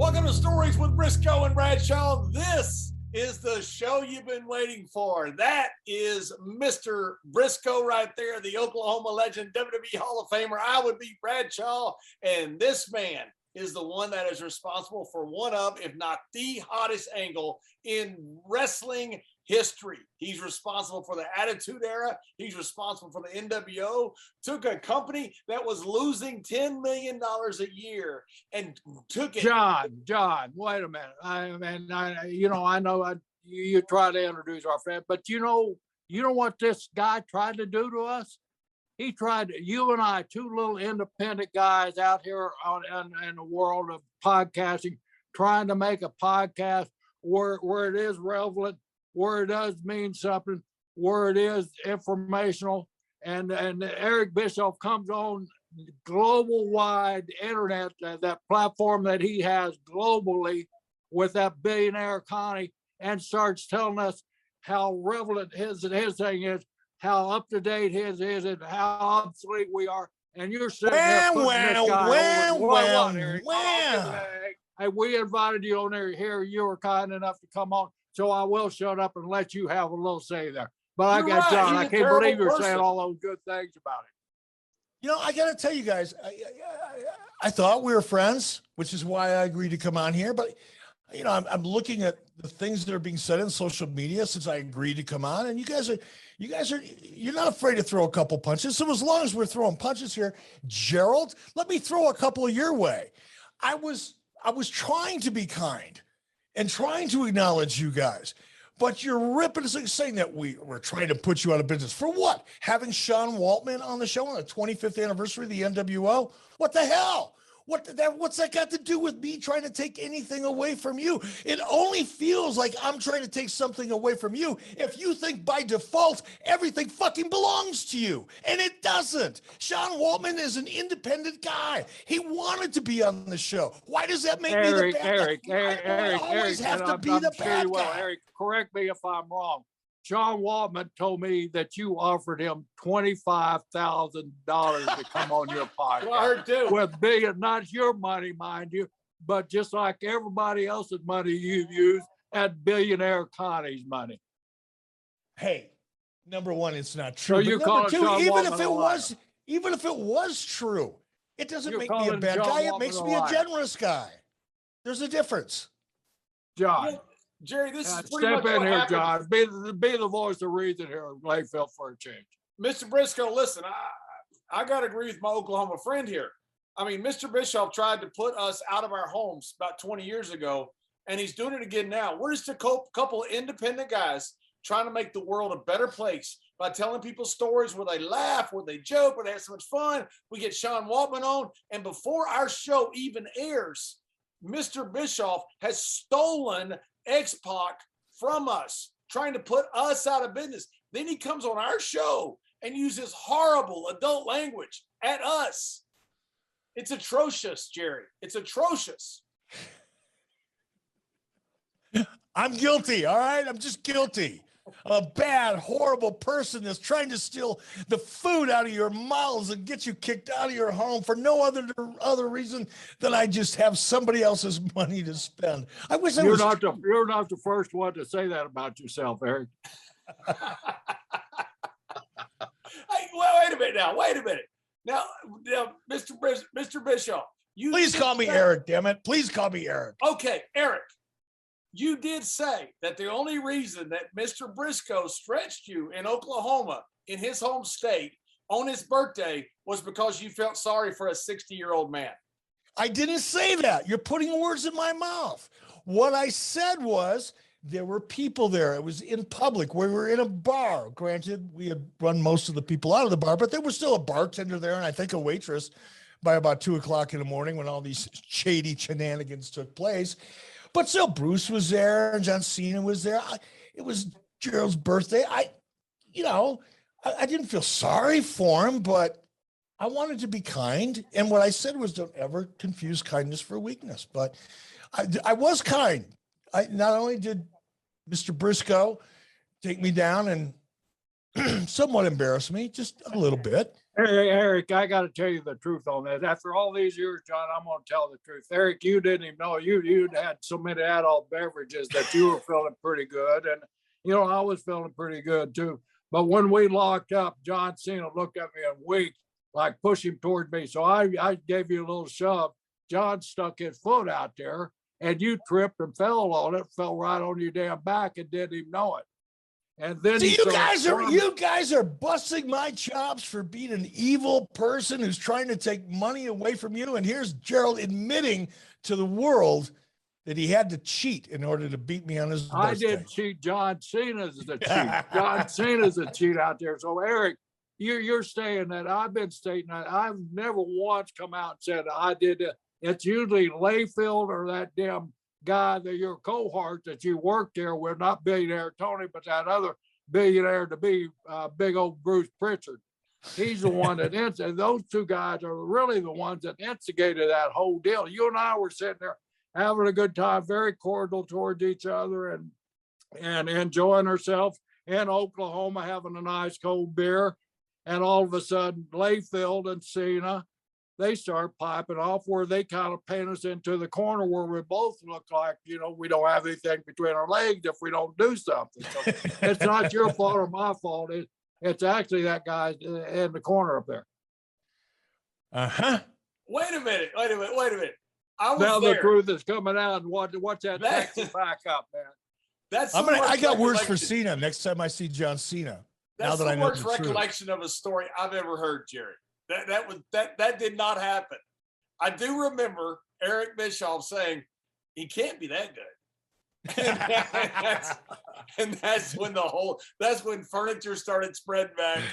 Welcome to Stories with Brisco and Bradshaw. This is the show you've been waiting for. That is Mr. Brisco right there, the Oklahoma legend, WWE Hall of Famer. I would be Bradshaw, and this man is the one that is responsible for one of, if not the hottest angle in wrestling history. He's responsible for the Attitude Era. He's responsible for the NWO. Took a company that was losing $10 million a year and took it. John, wait a minute. I know you try to introduce our friend, but you know what this guy tried to do to us? He tried to, you and I, two little independent guys out here in the world of podcasting, trying to make a podcast where it is relevant, where it does mean something, where it is informational. And Eric Bischoff comes on global wide internet, that platform that he has globally with that billionaire Connie, and starts telling us how relevant his thing is, how up to date his is, and how obsolete we are. And you're sitting there putting this guy over. Hey, we invited you on there here. You were kind enough to come on, so I will shut up and let you have a little say there. But You're I got right. John. He's I a can't terrible believe you're person. saying all those good things about it. You know, I got to tell you guys, I thought we were friends, which is why I agreed to come on here. But, you know, I'm looking at the things that are being said in social media since I agreed to come on. And you're not afraid to throw a couple punches. So as long as we're throwing punches here, Gerald, let me throw a couple your way. I was trying to be kind and trying to acknowledge you guys. But you're ripping us, saying that we're trying to put you out of business. For what? Having Sean Waltman on the show on the 25th anniversary of the NWO? What the hell? What's that got to do with me trying to take anything away from you? It only feels like I'm trying to take something away from you if you think by default everything fucking belongs to you. And it doesn't. Sean Waltman is an independent guy. He wanted to be on the show. Why does that make me the bad guy? I always have to be the bad guy. Eric, correct me if I'm wrong. Sean Waltman told me that you offered him $25,000 to come on your podcast. Well, I heard too. With not your money, mind you, but just like everybody else's money you've used at billionaire Connie's money. Hey, number one, it's not true. So you call two, even if it was true, it doesn't make me a bad guy. It makes me a generous guy. There's a difference. John. Yeah. Jerry, this is pretty step much in what here, happened. John. Be the voice of reason here, Layfield, for a change. Mr. Brisco, listen, I got to agree with my Oklahoma friend here. I mean, Mr. Bischoff tried to put us out of our homes about 20 years ago, and he's doing it again now. We're just a couple of independent guys trying to make the world a better place by telling people stories where they laugh, where they joke, where they have so much fun. We get Sean Waltman on, and before our show even airs, Mr. Bischoff has stolen X-Pac from us, trying to put us out of business. Then he comes on our show and uses horrible adult language at us. It's atrocious, Jerry. It's atrocious. I'm guilty, all right? I'm just guilty. A bad, horrible person that's trying to steal the food out of your mouths and get you kicked out of your home for no other reason than I just have somebody else's money to spend. I wish you're not the first one to say that about yourself, Eric. Hey, well, wait a minute. Now, Mr. Bischoff, please call me Eric, damn it. Please call me Eric. Okay, Eric. You did say that the only reason that Mr. Brisco stretched you in Oklahoma, in his home state, on his birthday was because you felt sorry for a 60-year-old man. I didn't say that. You're putting words in my mouth. What I said was there were people there. It was in public. We were in a bar. Granted, we had run most of the people out of the bar, but there was still a bartender there and I think a waitress by about 2 o'clock in the morning when all these shady shenanigans took place. But still, Bruce was there and John Cena was there. It was Gerald's birthday. I didn't feel sorry for him, but I wanted to be kind. And what I said was don't ever confuse kindness for weakness. But I was kind. Not only did Mr. Brisco take me down and somewhat embarrass me, just a little bit. Hey, Eric, I got to tell you the truth on that. After all these years, John, I'm going to tell the truth. Eric, you didn't even know you'd had so many adult beverages that you were feeling pretty good, and I was feeling pretty good too. But when we locked up, John Cena looked at me and winked, like push him toward me. So I gave you a little shove. John stuck his foot out there, and you tripped and fell on it, fell right on your damn back, and didn't even know it. And then See, you guys are busting my chops for being an evil person who's trying to take money away from you. And here's Gerald admitting to the world that he had to cheat in order to beat me on his birthday. I didn't cheat. John Cena's the cheat. John Cena's a cheat out there. So Eric, you're saying that. I've been stating that. I've never once come out and said I did it. It's usually Layfield or that damn guy that your cohort that you worked there with, not billionaire Tony, but that other billionaire to be big old Bruce Pritchard. He's the one that those two guys are really the ones that instigated that whole deal. You and I were sitting there having a good time, very cordial towards each other and enjoying ourselves in Oklahoma, having a nice cold beer. And all of a sudden, Layfield and Cena, they start piping off where they kind of paint us into the corner where we both look like, we don't have anything between our legs if we don't do something. So it's not your fault or my fault. It's actually that guy in the corner up there. Uh-huh. Wait a minute. I was now there. The truth is coming out, and watch that Texas back up, man. I got words for Cena next time I see John Cena. That's now that the I know worst the truth. recollection of a story I've ever heard, Jerry. That did not happen. I do remember Eric Bischoff saying he can't be that good. and that's when furniture started spreading back.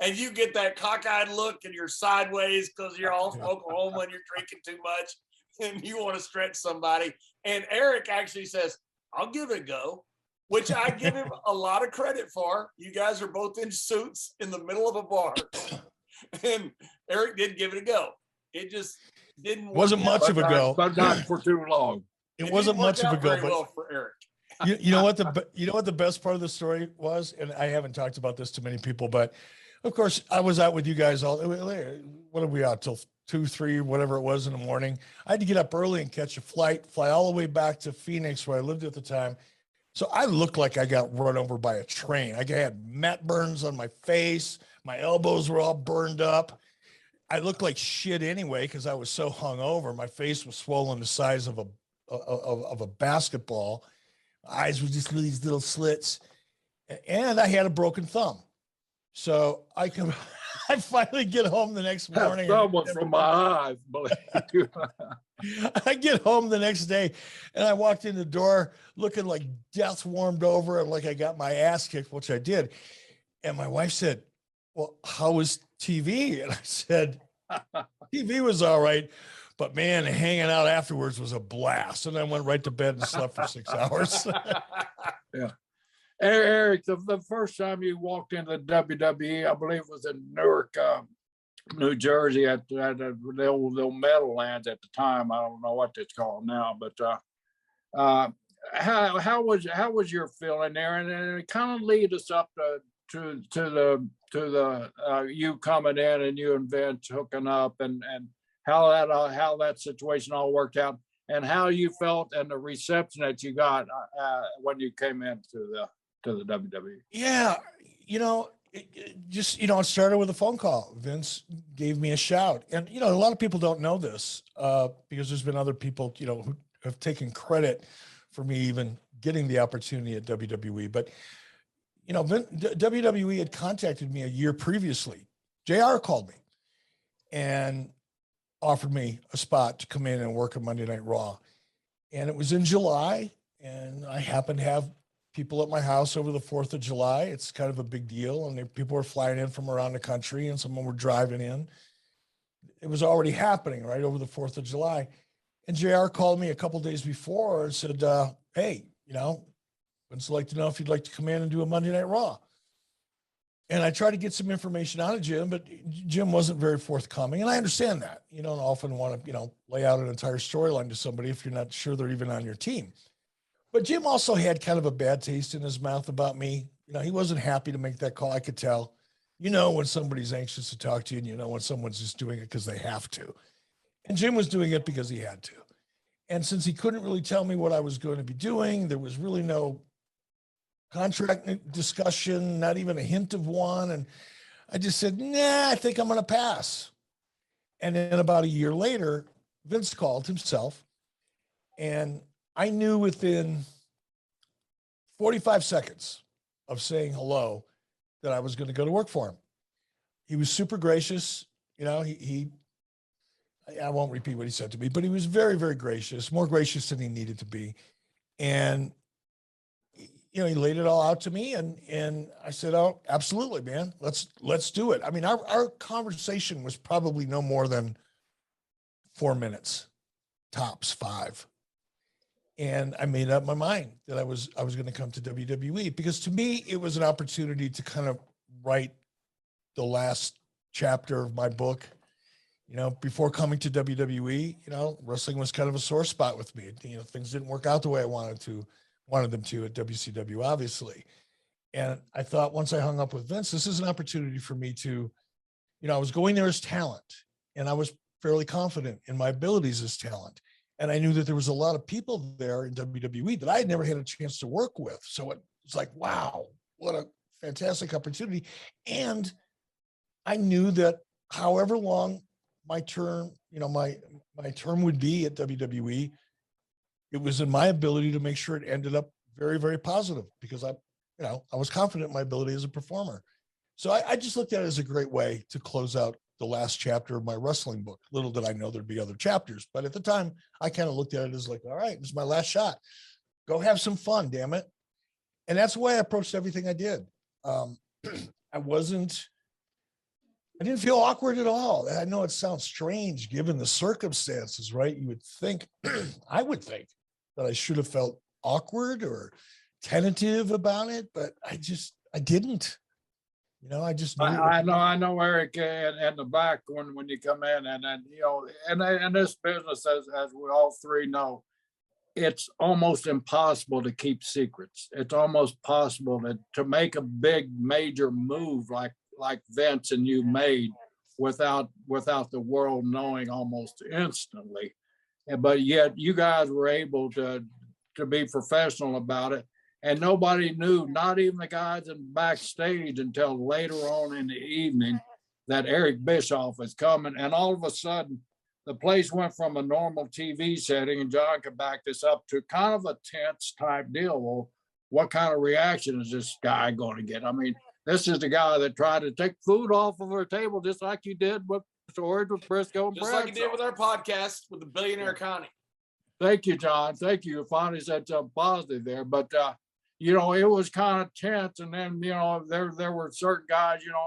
And you get that cockeyed look and you're sideways because you're off Oklahoma and you're drinking too much and you want to stretch somebody. And Eric actually says, I'll give it a go, which I give him a lot of credit for. You guys are both in suits in the middle of a bar. And Eric did give it a go. It just didn't wasn't much of a go, but not for too long. It wasn't much of a go, but well for Eric. You know what the best part of the story was, and I haven't talked about this to many people, but of course I was out with you guys all. What are we out till 2, 3, whatever it was in the morning? I had to get up early and catch a flight, fly all the way back to Phoenix where I lived at the time. So I looked like I got run over by a train. I had mat burns on my face. My elbows were all burned up. I looked like shit anyway because I was so hungover. My face was swollen the size of a basketball. Eyes were just these little slits, and I had a broken thumb. So I finally get home the next morning. Someone from my eyes, believe you. I get home the next day and I walked in the door looking like death warmed over and like I got my ass kicked, which I did. And my wife said, well, how was TV? And I said, TV was all right, but man, hanging out afterwards was a blast. And I went right to bed and slept for 6 hours. Yeah. Eric, the first time you walked into the WWE, I believe was in Newark, New Jersey at the old Meadowlands at the time. I don't know what it's called now, but how was your feeling there? And it kind of lead us up to the you coming in and you and Vince hooking up and how that situation all worked out and how you felt and the reception that you got when you came into the WWE. Yeah, it started with a phone call. Vince gave me a shout. And, a lot of people don't know this because there's been other people, who have taken credit for me even getting the opportunity at WWE. But, WWE had contacted me a year previously. JR called me and offered me a spot to come in and work on Monday Night Raw. And it was in July. And I happened to have people at my house over the 4th of July. It's kind of a big deal. And people were flying in from around the country and some were driving in. It was already happening right over the 4th of July. And JR called me a couple days before and said, hey, I'd like to know if you'd like to come in and do a Monday Night Raw. And I tried to get some information out of Jim, but Jim wasn't very forthcoming. And I understand that. You don't often want to, lay out an entire storyline to somebody if you're not sure they're even on your team. But Jim also had kind of a bad taste in his mouth about me. He wasn't happy to make that call. I could tell. You know when somebody's anxious to talk to you, and you know when someone's just doing it because they have to. And Jim was doing it because he had to. And since he couldn't really tell me what I was going to be doing, there was really no contract discussion, not even a hint of one. And I just said, nah, I think I'm going to pass. And then about a year later, Vince called himself. And I knew within 45 seconds of saying hello that I was going to go to work for him. He was super gracious. You know, I won't repeat what he said to me, but he was very, very gracious, more gracious than he needed to be. And, you know, he laid it all out to me, and I said, oh, absolutely, man, let's do it. I mean, our conversation was probably no more than 4 minutes, tops 5. And I made up my mind that I was going to come to WWE, because to me, it was an opportunity to kind of write the last chapter of my book. You know, before coming to WWE, you know, wrestling was kind of a sore spot with me. You know, things didn't work out the way I wanted them to at WCW, obviously. And I thought once I hung up with Vince, this is an opportunity for me to, you know, I was going there as talent, and I was fairly confident in my abilities as talent. And I knew that there was a lot of people there in WWE that I had never had a chance to work with. So it was like, wow, what a fantastic opportunity. And I knew that however long my term, you know, my term would be at WWE, it was in my ability to make sure it ended up very, very positive, because I was confident in my ability as a performer. So I just looked at it as a great way to close out the last chapter of my wrestling book. Little did I know there'd be other chapters, but at the time I kind of looked at it as like, all right, this is my last shot. Go have some fun, damn it. And that's the way I approached everything I did. I didn't feel awkward at all. I know it sounds strange given the circumstances, right? You would think, I would think that I should have felt awkward or tentative about it, but I didn't. You know, I just knew. I know, Eric, in the back when you come in, and then, you know, and in this business, as we all three know, it's almost impossible to keep secrets. It's almost possible to make a big major move like Vince and you made without the world knowing almost instantly. But yet you guys were able to be professional about it. And nobody knew, not even the guys in backstage, until later on in the evening, that Eric Bischoff was coming. And all of a sudden, the place went from a normal TV setting, and John could back this up, to kind of a tense type deal. Well, what kind of reaction is this guy going to get? I mean, this is the guy that tried to take food off of our table, just like you did with George, with Brisco and Just Bradshaw. like you did with our podcast with the Billionaire Connie. Thank you, John. Thank you. You finally said something positive there. But you know, it was kind of tense. And then, you know, there were certain guys, you know,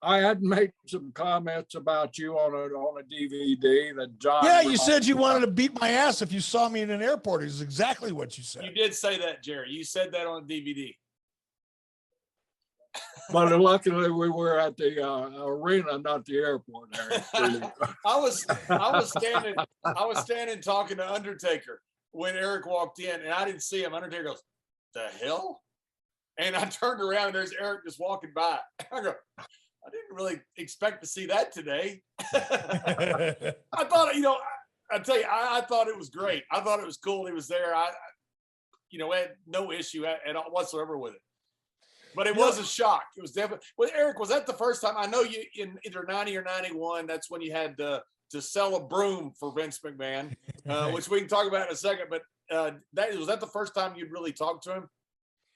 I had made some comments about you on a DVD that John. Yeah, you said you wanted to beat my ass if you saw me in an airport. Is exactly what you said. You did say that, Jerry. You said that on DVD. But luckily we were at the arena, not the airport. I was standing talking to Undertaker when Eric walked in, and I didn't see him. Undertaker goes, "The hell?" And I turned around, and there's Eric just walking by. I go, I didn't really expect to see that today. I thought, you know, I tell you, I thought it was great. I thought it was cool. He was there. I had no issue at all whatsoever with it. But it was a shock. It was definitely. Well, Eric, was that the first time? I know you in either 90 or 91. That's when you had to sell a broom for Vince McMahon, which we can talk about in a second. But was that the first time you'd really talked to him?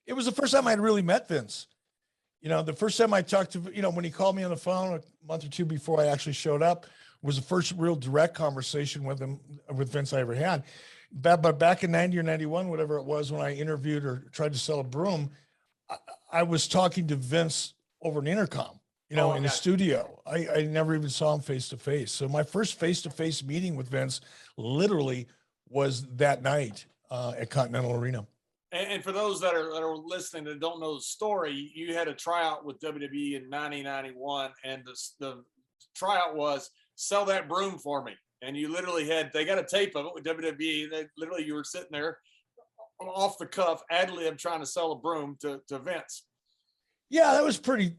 It was the first time I'd really met Vince. You know, the first time I talked to, you know, when he called me on the phone a month or two before I actually showed up, was the first real direct conversation with Vince I ever had. But back in 90 or 91, whatever it was, when I interviewed or tried to sell a broom, I was talking to Vince over an intercom, you know, in the studio. I never even saw him face to face. So my first face-to-face meeting with Vince literally was that night at Continental Arena. And for those that are listening that don't know the story, you had a tryout with WWE in 1991, and the tryout was sell that broom for me. And you literally they got a tape of it with WWE. You were sitting there off the cuff, ad lib, trying to sell a broom to Vince. Yeah, that was pretty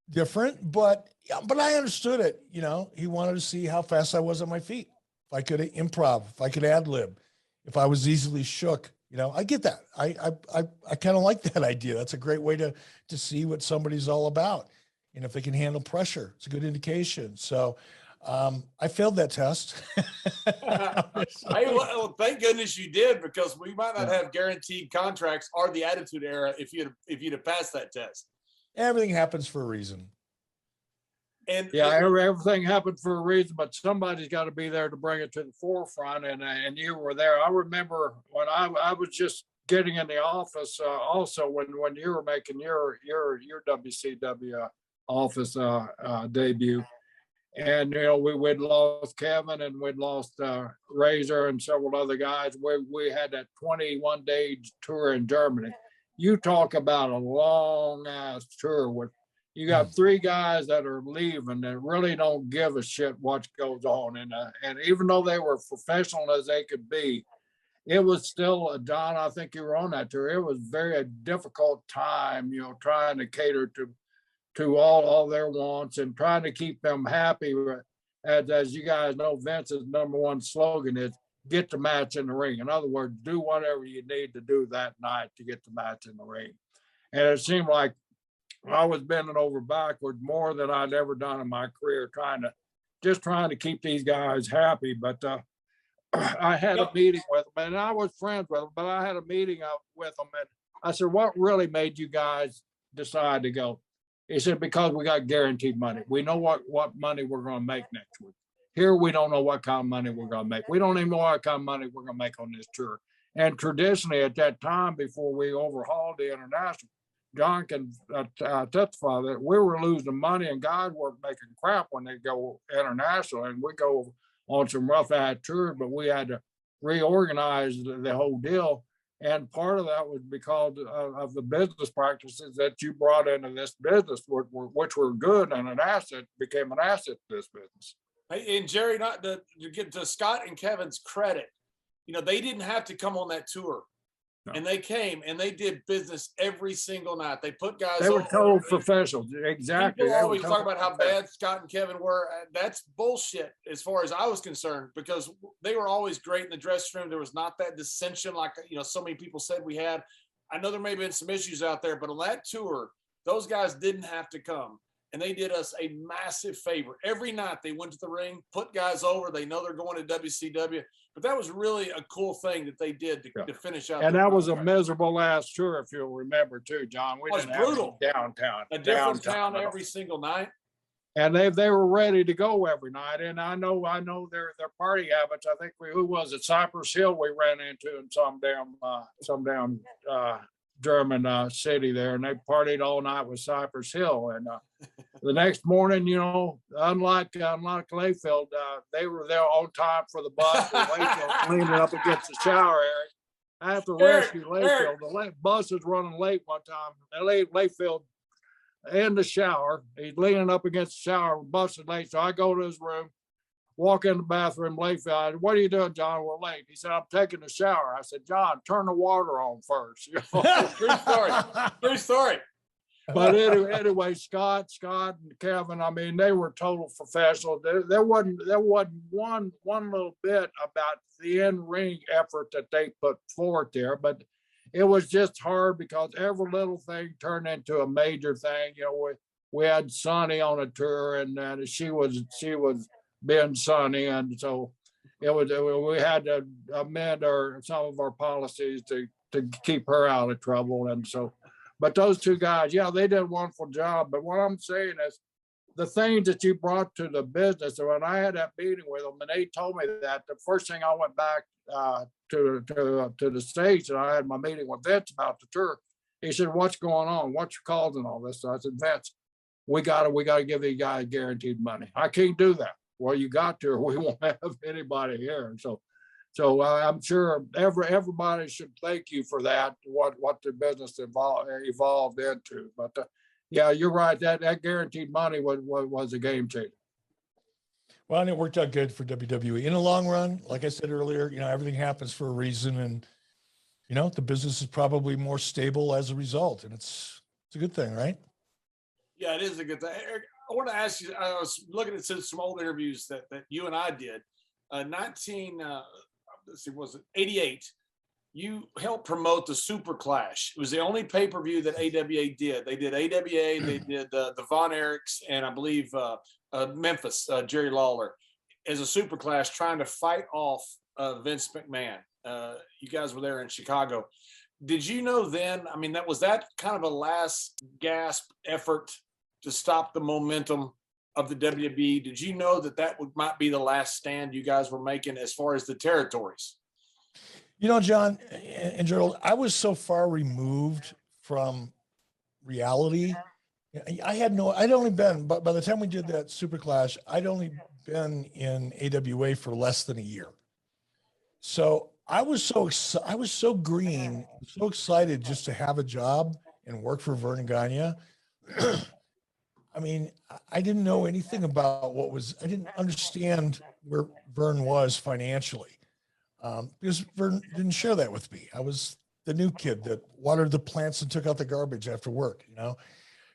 different, but yeah, but I understood it. You know, he wanted to see how fast I was on my feet. If I could improv, if I could ad lib, if I was easily shook. You know, I get that. I kind of like that idea. That's a great way to see what somebody's all about. And if they can handle pressure, it's a good indication. So I failed that test. Hey, well, thank goodness you did, because we might not Yeah. have guaranteed contracts or the Attitude Era if you'd have passed that test. Everything happens for a reason. And Yeah, everything happened for a reason, but somebody's got to be there to bring it to the forefront. And you were there. I remember when I was just getting in the office. Also, when you were making your WCW office debut, and we'd lost Kevin and we'd lost Razor and several other guys. We had that 21-day tour in Germany. You talk about a long ass tour with. You got three guys that are leaving that really don't give a shit what goes on. And even though they were professional as they could be, it was still, John, I think you were on that tour. It was very difficult time, trying to cater to all their wants and trying to keep them happy. As you guys know, Vince's number one slogan is get the match in the ring. In other words, do whatever you need to do that night to get the match in the ring. And it seemed like I was bending over backward more than I'd ever done in my career, trying to keep these guys happy. But I had a meeting with them, and I was friends with them, but I had a meeting up with them, and I said, "What really made you guys decide to go?" He said, "Because we got guaranteed money. We know what money we're going to make next week. Here, we don't know what kind of money we're going to make. We don't even know what kind of money we're going to make on this tour." And traditionally, at that time, before we overhauled the international, John can testify that we were losing money and guys were making crap when they go international, and we go on some rough ad tour, but we had to reorganize the whole deal. And part of that was because of the business practices that you brought into this business, which were good, and became an asset to this business. Hey, and Jerry, not to get to Scott and Kevin's credit, they didn't have to come on that tour. No. And they came and they did business every single night. They put guys. They were total professionals. Exactly. People always talk about how bad Scott and Kevin were. That's bullshit as far as I was concerned, because they were always great in the dressing room. There was not that dissension like so many people said we had. I know there may have been some issues out there, but on that tour, those guys didn't have to come. And they did us a massive favor. Every night they went to the ring, put guys over. They know they're going to WCW. But that was really a cool thing that they did to finish out. And that was a miserable last tour, if you'll remember, too, John. We didn't brutal. Have downtown. A different town every single night. And they were ready to go every night. And I know their party habits. I think who was it? Cypress Hill we ran into in some damn German city there, and they partied all night with Cypress Hill. And the next morning, unlike Layfield, they were there on time for the bus. Layfield leaning up against the shower area. I have to rescue Layfield. The bus is running late one time. Layfield in the shower. He's leaning up against the shower. Bus is late, so I go to his room. Walk in the bathroom, Layfield. "What are you doing, John? We're late." He said, "I'm taking a shower." I said, "John, turn the water on first." True story. True story. But anyway, Scott and Kevin, I mean, they were total professionals. There wasn't one little bit about the in-ring effort that they put forth there, but it was just hard because every little thing turned into a major thing. We had Sonny on a tour, and she was being Sonny, and so we had to amend some of our policies to keep her out of trouble. And so, but those two guys, they did a wonderful job. But what I'm saying is, the things that you brought to the business, and when I had that meeting with them, and they told me that, the first thing I went back to the States, and I had my meeting with Vince about the tour. He said, "What's going on? What's causing all this?" So I said, "Vince, we gotta give these guys guaranteed money. I can't do that." "Well, you got to, or we won't have anybody here." And so I'm sure everybody should thank you for that, what the business evolved into. But you're right. That guaranteed money was a game changer. Well, and it worked out good for WWE in the long run. Like I said earlier, everything happens for a reason, and the business is probably more stable as a result, and it's a good thing, right? Yeah, it is a good thing. Eric, I want to ask you. I was looking at some old interviews that you and I did. 19, let's see, was it 88? You helped promote the Super Clash. It was the only pay per view that AWA did. They did AWA, they did the Von Erichs, and I believe Memphis, Jerry Lawler, as a Super Clash, trying to fight off Vince McMahon. You guys were there in Chicago. Did you know then? I mean, that kind of a last gasp effort to stop the momentum of the WWE. Did you know that might be the last stand you guys were making as far as the territories? You know, John and Gerald, I was so far removed from reality. I'd only been, but by the time we did that Super Clash, I'd only been in AWA for less than a year. So I was so green, so excited just to have a job and work for Vern Gagne. I mean, I didn't know anything about I didn't understand where Vern was financially. Because Vern didn't share that with me. I was the new kid that watered the plants and took out the garbage after work, you know?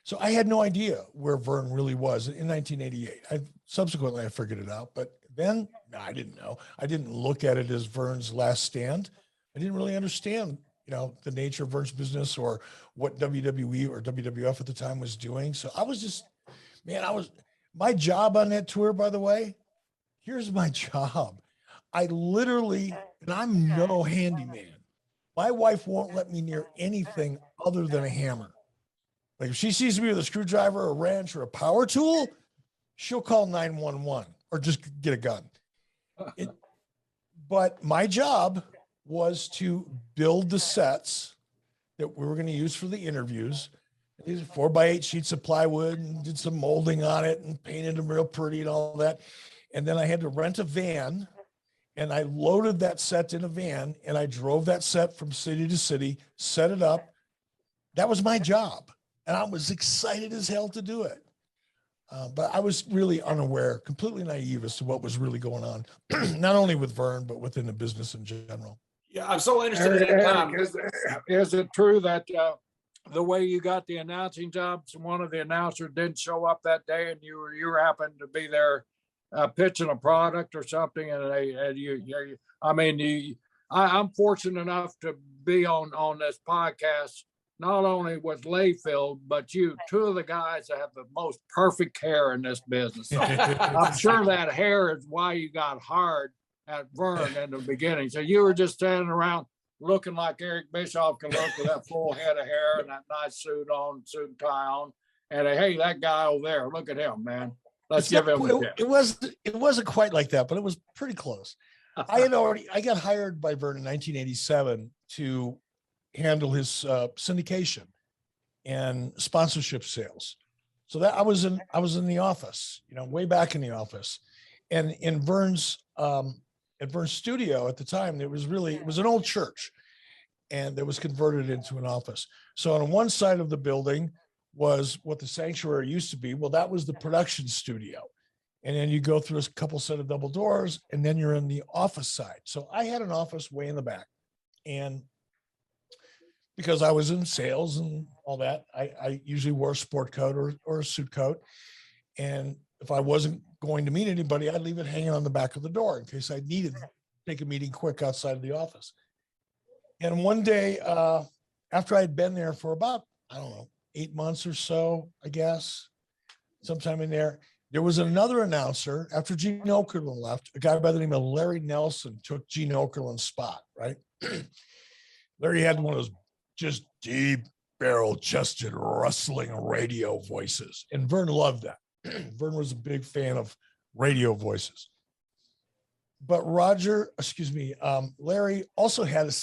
So I had no idea where Vern really was in 1988. Subsequently I figured it out, but then no, I didn't know. I didn't look at it as Vern's last stand. I didn't really understand, you know, the nature of Vern's business or what WWE or WWF at the time was doing. So I was just, man, my job on that tour, by the way, here's my job. I literally, and I'm no handyman. My wife won't let me near anything other than a hammer. Like if she sees me with a screwdriver, a wrench, or a power tool, she'll call 911 or just get a gun. But my job was to build the sets that we were going to use for the interviews. These 4x8 sheets of plywood and did some molding on it and painted them real pretty and all that. And then I had to rent a van and I loaded that set in a van and I drove that set from city to city, set it up. That was my job. And I was excited as hell to do it. But I was really unaware, completely naive as to what was really going on, not only with Vern, but within the business in general. Yeah, I'm so interested in that time. Is it true that the way you got the announcing jobs, one of the announcers didn't show up that day and you happened to be there pitching a product or something, and I'm fortunate enough to be on this podcast, not only with Layfield, but two of the guys that have the most perfect hair in this business. So I'm sure that hair is why you got hired at Vern in the beginning. So you were just standing around looking like Eric Bischoff can look with that full head of hair and that nice suit and tie on. And hey, that guy over there, look at him, man. Let's give him a tip. It wasn't quite like that, but it was pretty close. I got hired by Vern in 1987 to handle his syndication and sponsorship sales. So that I was in the office, you know, way back in the office, and in Vern's at Vern's studio at the time, it was an old church, and it was converted into an office. So on one side of the building was what the sanctuary used to be. Well, that was the production studio. And then you go through a couple set of double doors and then you're in the office side. So I had an office way in the back. And because I was in sales and all that, I usually wore a sport coat or a suit coat. And if I wasn't going to meet anybody, I'd leave it hanging on the back of the door in case I needed to take a meeting quick outside of the office. And one day, after I'd been there for about, 8 months or so, I guess, sometime in there was another announcer after Gene Okerlund left. A guy by the name of Larry Nelson took Gene Okerlund's spot, right? Larry had one of those just deep barrel-chested rustling radio voices, and Vern loved that. Vern was a big fan of radio voices. But Larry also had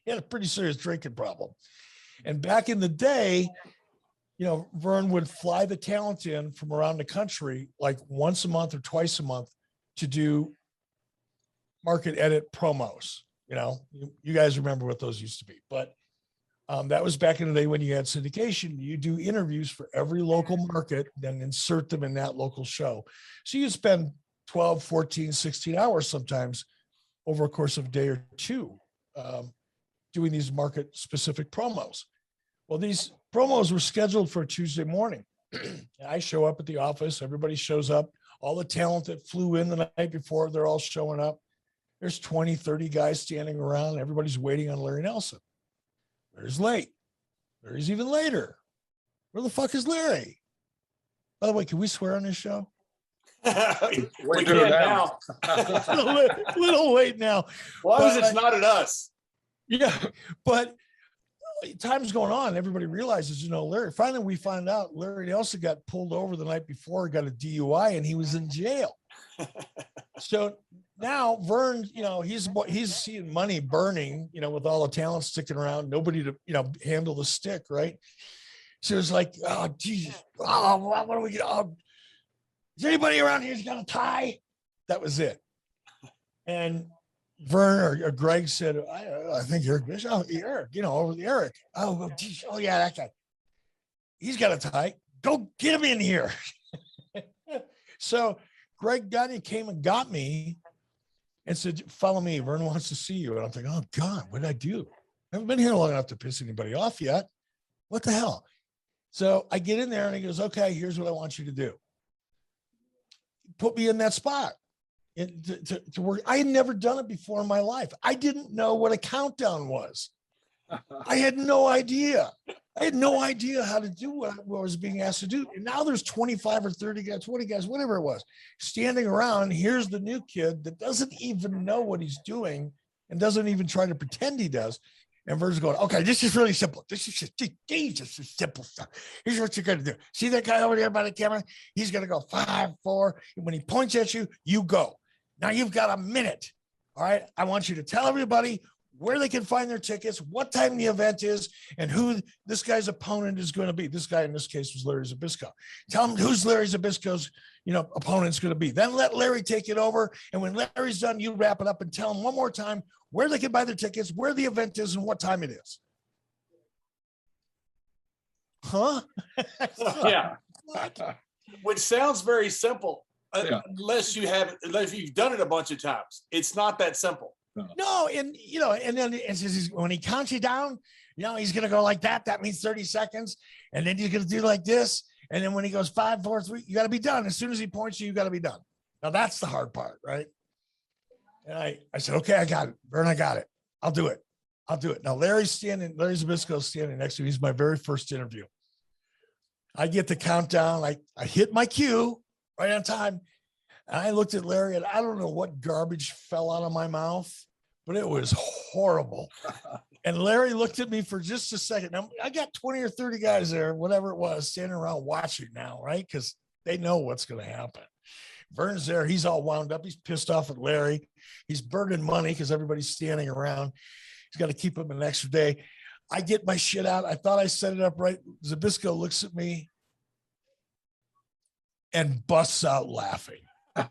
a pretty serious drinking problem. And back in the day, you know, Vern would fly the talent in from around the country like once a month or twice a month to do market edit promos. You know, you guys remember what those used to be. But that was back in the day when you had syndication. You do interviews for every local market, then insert them in that local show. So you spend 12, 14, 16 hours sometimes over a course of a day or two doing these market specific promos. Well, these promos were scheduled for a Tuesday morning. I show up at the office. Everybody shows up. All the talent that flew in the night before, they're all showing up. There's 20, 30 guys standing around. Everybody's waiting on Larry Nelson. Larry's late. Larry's even later. Where the fuck is Larry? By the way, can we swear on this show? We can now. little late now. As long as it's not at us. Yeah, but time's going on. Everybody realizes, Larry. Finally, we find out Larry Nelson got pulled over the night before, got a DUI, and he was in jail. So now Vern, he's seeing money burning, with all the talent sticking around, nobody to, handle the stick, right? So it's like, oh, Jesus, what do we get? Is anybody around here who's got a tie? That was it. And Vern or Greg said, I think Eric Bischoff, Eric, over the Eric. Oh, geez, oh yeah, that guy. He's got a tie. Go get him in here. So Greg Gagne came and got me and said, follow me. Vern wants to see you. And I'm thinking, oh God, what did I do? I haven't been here long enough to piss anybody off yet. What the hell? So I get in there and he goes, okay, here's what I want you to do. Put me in that spot. To work. I had never done it before in my life. I didn't know what a countdown was. I had no idea. I had no idea how to do what I was being asked to do. And now there's 25 or 30 guys, 20 guys, whatever it was, standing around. Here's the new kid that doesn't even know what he's doing and doesn't even try to pretend he does. And Vern's going, okay, this is really simple. This is just simple stuff. Here's what you're going to do. See that guy over there by the camera? He's going to go 5, 4. And when he points at you, you go. Now you've got a minute. All right. I want you to tell everybody where they can find their tickets, what time the event is, and who this guy's opponent is going to be. This guy in this case was Larry Zbyszko. Tell them who's Larry Zbyszko's, opponent's going to be. Then let Larry take it over. And when Larry's done, you wrap it up and tell them one more time where they can buy their tickets, where the event is, and what time it is. Huh? Yeah. What? Which sounds very simple, unless you've done it a bunch of times. It's not that simple. No, and then when he counts you down, he's gonna go like that. That means 30 seconds, and then he's gonna do like this. And then when he goes 5, 4, 3, you got to be done. As soon as he points you got to be done. Now that's the hard part, right? And I said, okay, I got it, Vern, I got it. I'll do it. Now Larry Zbyszko's standing next to me. He's my very first interview. I get the countdown. I hit my cue right on time. And I looked at Larry, and I don't know what garbage fell out of my mouth, but it was horrible. And Larry looked at me for just a second. Now, I got 20 or 30 guys there, whatever it was, standing around watching now, right? Because they know what's going to happen. Vern's there. He's all wound up. He's pissed off at Larry. He's burning money because everybody's standing around. He's got to keep him an extra day. I get my shit out. I thought I set it up right. Zbyszko looks at me and busts out laughing.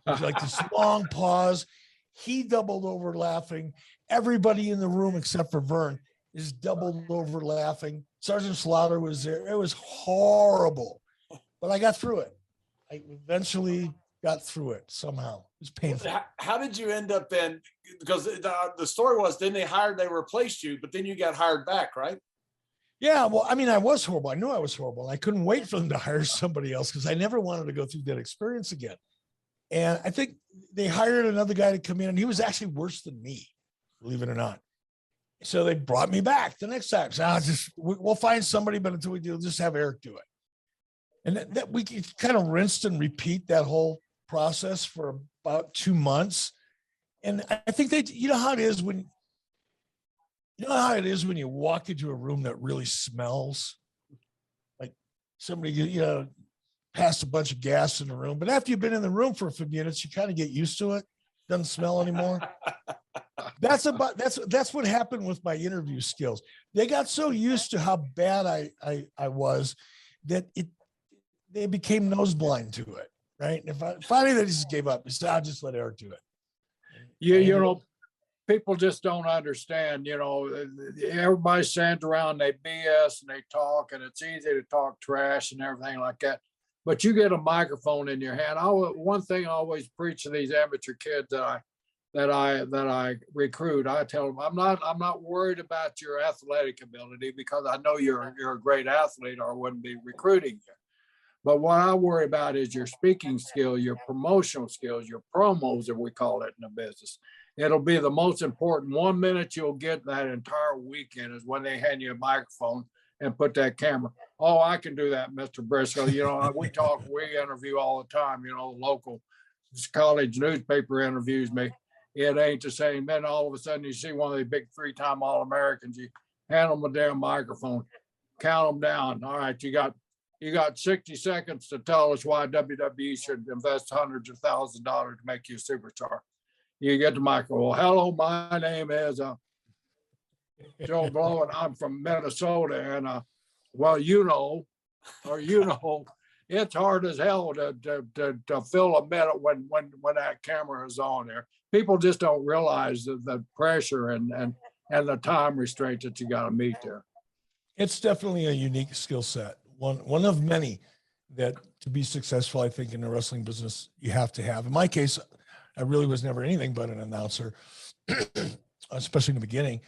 There's like this long pause. He doubled over laughing. Everybody in the room except for Vern is doubled over laughing. Sergeant Slaughter was there. It was horrible, but I got through it. I eventually got through it somehow. It was painful. How did you end up then? Because the story was then they replaced you, but then you got hired back, right? Yeah, well, I mean, I was horrible. I knew I was horrible. I couldn't wait for them to hire somebody else because I never wanted to go through that experience again. And I think they hired another guy to come in, and he was actually worse than me, believe it or not. So they brought me back the next time. So we'll find somebody, but until we do, just have Eric do it. And that we kind of rinsed and repeat that whole process for about 2 months. And I think you know how it is when you walk into a room that really smells like somebody, passed a bunch of gas in the room, but after you've been in the room for a few minutes, you kind of get used to it. Doesn't smell anymore. That's what happened with my interview skills. They got so used to how bad I was that they became nose blind to it. Right. And finally they just gave up. They said, I'll just let Eric do it. People just don't understand, everybody stands around, they BS and they talk, and it's easy to talk trash and everything like that. But you get a microphone in your hand. One thing I always preach to these amateur kids that I recruit, I tell them, I'm not worried about your athletic ability because I know you're a great athlete or I wouldn't be recruiting you. But what I worry about is your speaking skill, your promotional skills, your promos, as we call it in the business. It'll be the most important 1 minute you'll get that entire weekend is when they hand you a microphone and put that camera. Oh, I can do that, Mr. Brisco. You know, we interview all the time, you know, local college newspaper interviews me. It ain't the same. Then all of a sudden you see one of the big 3-time All-Americans, you hand them a damn microphone, count them down. All right, you got 60 seconds to tell us why WWE should invest hundreds of thousands of dollars to make you a superstar. You get the microphone. Well, hello, my name is Joe Blow, and I'm from Minnesota. And well, you know, it's hard as hell to fill a minute when that camera is on there. People just don't realize the pressure and the time restraint that you got to meet there. It's definitely a unique skill set. One of many that to be successful, I think, in the wrestling business, you have to have. In my case, I really was never anything but an announcer, especially in the beginning.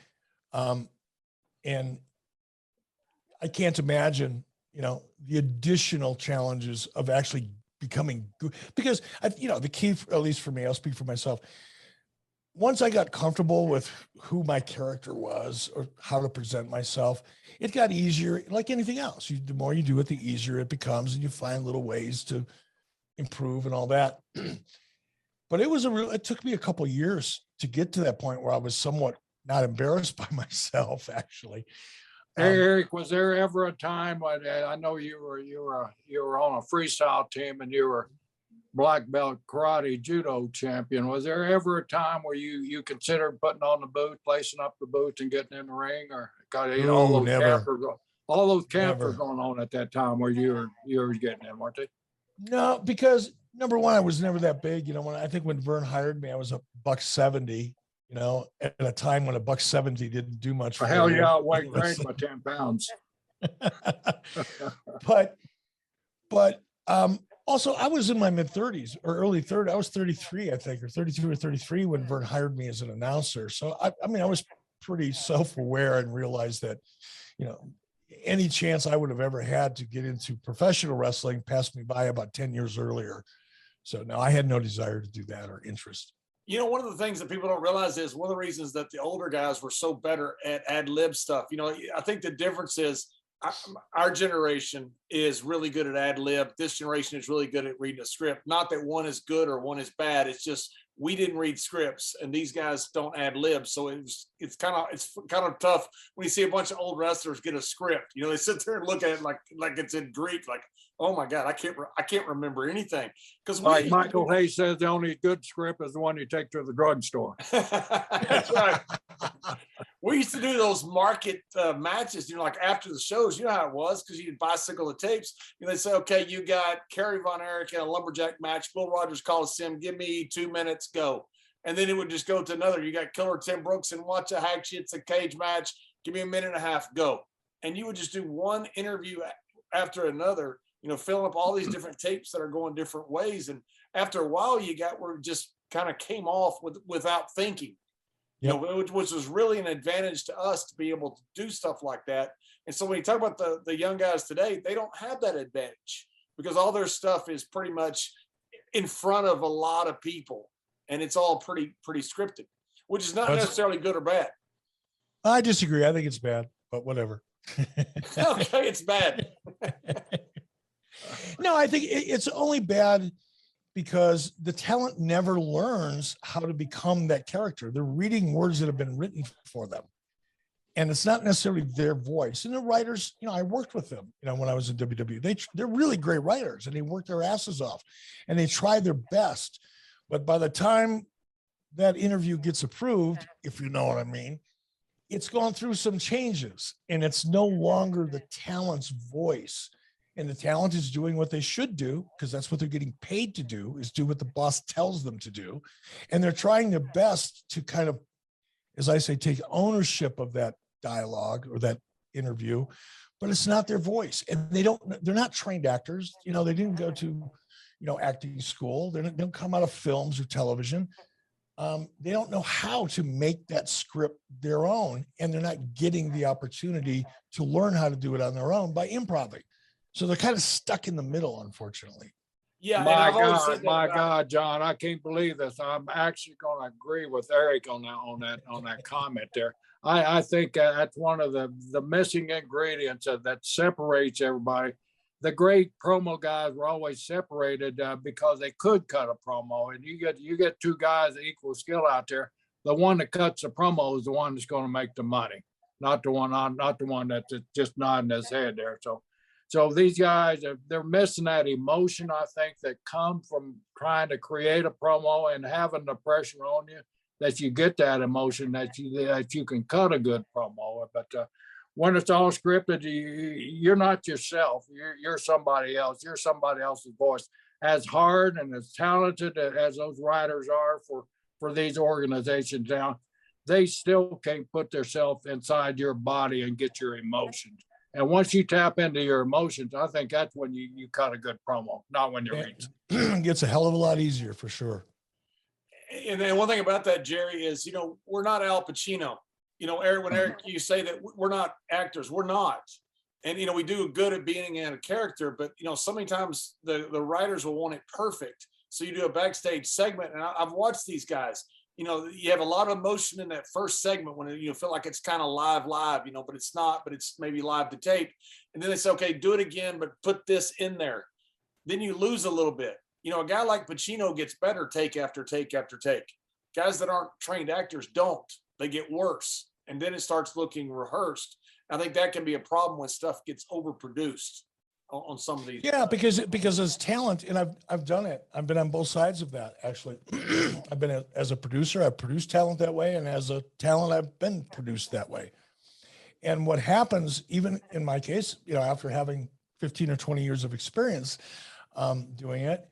And I can't imagine, you know, the additional challenges of actually becoming good, because the key, at least for me, I'll speak for myself. Once I got comfortable with who my character was or how to present myself, it got easier. Like anything else, the more you do it, the easier it becomes, and you find little ways to improve and all that. But it took me a couple of years to get to that point where I was somewhat not embarrassed by myself, actually. Hey, Eric, was there ever a time when I know you were on a freestyle team and you were black belt karate judo champion? Was there ever a time where you considered putting on the boot, placing up the boots, and getting in the ring, or all those camps were going on at that time where you were getting in, weren't they? No, because number one, I was never that big. You know, when Vern hired me, I was a $170. You know, at a time when a $170 didn't do much. For hell yeah, weight range by 10 pounds. but also I was in my mid 30s or early 30s. I was 33, I think, or 32 or 33 when Vern hired me as an announcer. So I mean, I was pretty self-aware and realized that, you know, any chance I would have ever had to get into professional wrestling passed me by about 10 years earlier. So no, I had no desire to do that or interest. You know, one of the things that people don't realize is one of the reasons that the older guys were so better at ad lib stuff. You know, I think the difference is our generation is really good at ad lib. This generation is really good at reading a script. Not that one is good or one is bad. It's just we didn't read scripts, and these guys don't ad lib. So it's kind of tough when you see a bunch of old wrestlers get a script. You know, they sit there and look at it like it's in Greek, like, oh my God, I can't remember anything. Because like Michael Hayes says, the only good script is the one you take to the drugstore. That's right. We used to do those market matches, you know, like after the shows. You know how it was, because you'd bicycle the tapes. You know, they say, okay, you got Kerry Von Erich in a lumberjack match, Bill Rogers Coliseum, give me 2 minutes, go. And then it would just go to another. You got Killer Tim Brooks and Watch a Hack Shit's a cage match, give me a minute and a half, go. And you would just do one interview after another, you know, filling up all these different tapes that are going different ways. And after a while, you got where it just kind of came off without thinking. Yep. You know, which was really an advantage to us to be able to do stuff like that. And so when you talk about the young guys today, they don't have that advantage because all their stuff is pretty much in front of a lot of people, and it's all pretty scripted, which is not necessarily good or bad. I disagree. I think it's bad, but whatever. Okay, it's bad. No, I think it's only bad because the talent never learns how to become that character. They're reading words that have been written for them. And it's not necessarily their voice. And the writers, you know, I worked with them, you know, when I was in WWE. They're really great writers, and they work their asses off and they try their best. But by the time that interview gets approved, if you know what I mean, it's gone through some changes, and it's no longer the talent's voice. And the talent is doing what they should do, because that's what they're getting paid to do, is do what the boss tells them to do. And they're trying their best to kind of, as I say, take ownership of that dialogue or that interview, but it's not their voice. And they're not trained actors. You know, they didn't go to, you know, acting school. They don't come out of films or television. They don't know how to make that script their own, and they're not getting the opportunity to learn how to do it on their own by improvising. So they're kind of stuck in the middle, unfortunately. Yeah, and My I've always said God, that my about- God, John, I can't believe this. I'm actually going to agree with Eric on that comment there. I think that's one of the missing ingredients that separates everybody. The great promo guys were always separated because they could cut a promo, and you get two guys of equal skill out there. The one that cuts the promo is the one that's going to make the money, not the one that's just nodding his head there. So these guys, they're missing that emotion, I think, that come from trying to create a promo and having the pressure on you that you get that emotion that you can cut a good promo. But when it's all scripted, you're not yourself. You're somebody else. You're somebody else's voice. As hard and as talented as those writers are for these organizations now, they still can't put themselves inside your body and get your emotions. And once you tap into your emotions, I think that's when you cut a good promo, not when you're reading. It gets a hell of a lot easier for sure. And then one thing about that, Jerry, is, we're not Al Pacino. Eric, when Eric, you say that we're not actors, we're not. And, we do good at being in a character, but, so many times the writers will want it perfect. So you do a backstage segment, and I've watched these guys. You have a lot of emotion in that first segment when you feel like it's kind of live, but it's not, but it's maybe live to tape. And then they say, okay, do it again, but put this in there. Then you lose a little bit. A guy like Pacino gets better take after take after take. Guys that aren't trained actors don't. They get worse. And then it starts looking rehearsed. I think that can be a problem when stuff gets overproduced on some of these. Yeah, because as talent, and I've done it. I've been on both sides of that, actually. I've been as a producer, I've produced talent that way, and as a talent, I've been produced that way. And what happens, even in my case, after having 15 or 20 years of experience doing it,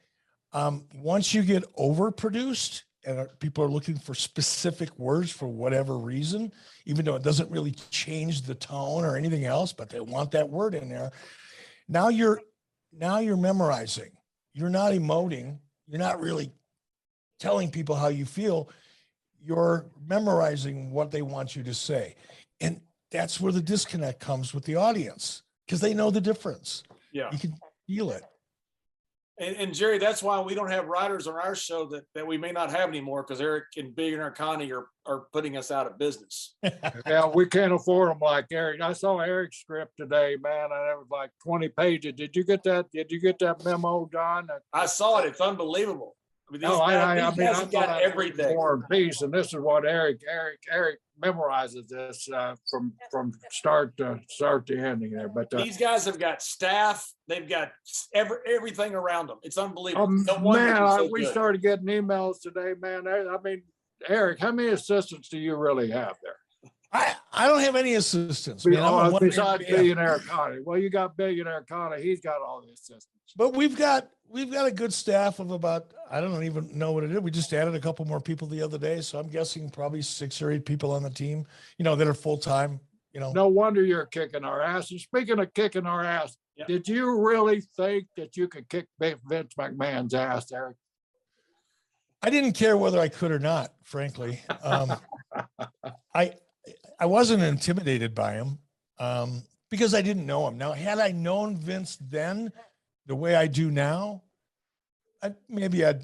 once you get overproduced and people are looking for specific words for whatever reason, even though it doesn't really change the tone or anything else, but they want that word in there. Now you're memorizing. You're not emoting. You're not really telling people how you feel. You're memorizing what they want you to say. And that's where the disconnect comes with the audience, because they know the difference. Yeah. You can feel it. And Jerry, that's why we don't have writers on our show that we may not have anymore, because Eric and Billionaire Connie are putting us out of business. Yeah, we can't afford them like Eric. I saw Eric's script today, man, and it was like 20 pages. Did you get that? Did you get that memo, John? I saw it. It's unbelievable. I mean, these I guys have got everything. War and Peace, and this is what Eric memorizes this from start to ending there. But these guys have got staff. They've got everything around them. It's unbelievable. No wonder man, they're so we good. started getting emails today, man. I mean, Eric, how many assistants do you really have there? I don't have any assistants. Man. Besides Billionaire Connie. Well, you got Billionaire Connie. He's got all the assistants. But we've got a good staff of about, I don't even know what it is. We just added a couple more people the other day. So I'm guessing probably 6 or 8 people on the team, that are full-time, No wonder you're kicking our ass. And speaking of kicking our ass, yeah. Did you really think that you could kick Vince McMahon's ass, Eric? I didn't care whether I could or not, frankly. I wasn't intimidated by him because I didn't know him. Now, had I known Vince then the way I do now, maybe I'd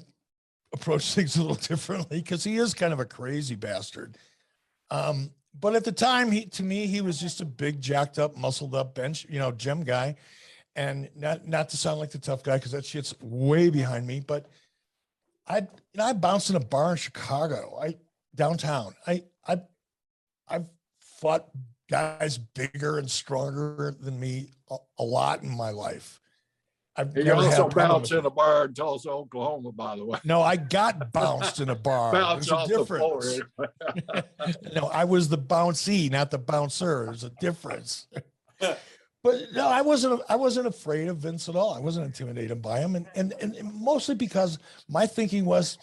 approach things a little differently, because he is kind of a crazy bastard. But at the time, to me, he was just a big, jacked up, muscled up bench, gym guy. And not to sound like the tough guy, because that shit's way behind me, but I bounced in a bar in Chicago, downtown. I've fought guys bigger and stronger than me a lot in my life. You also bounced in a bar in Tulsa, Oklahoma, by the way. No, I got bounced in a bar. Bounced off the floor. No, I was the bouncee, not the bouncer. There's a difference. But no, I wasn't afraid of Vince at all. I wasn't intimidated by him. And mostly because my thinking was,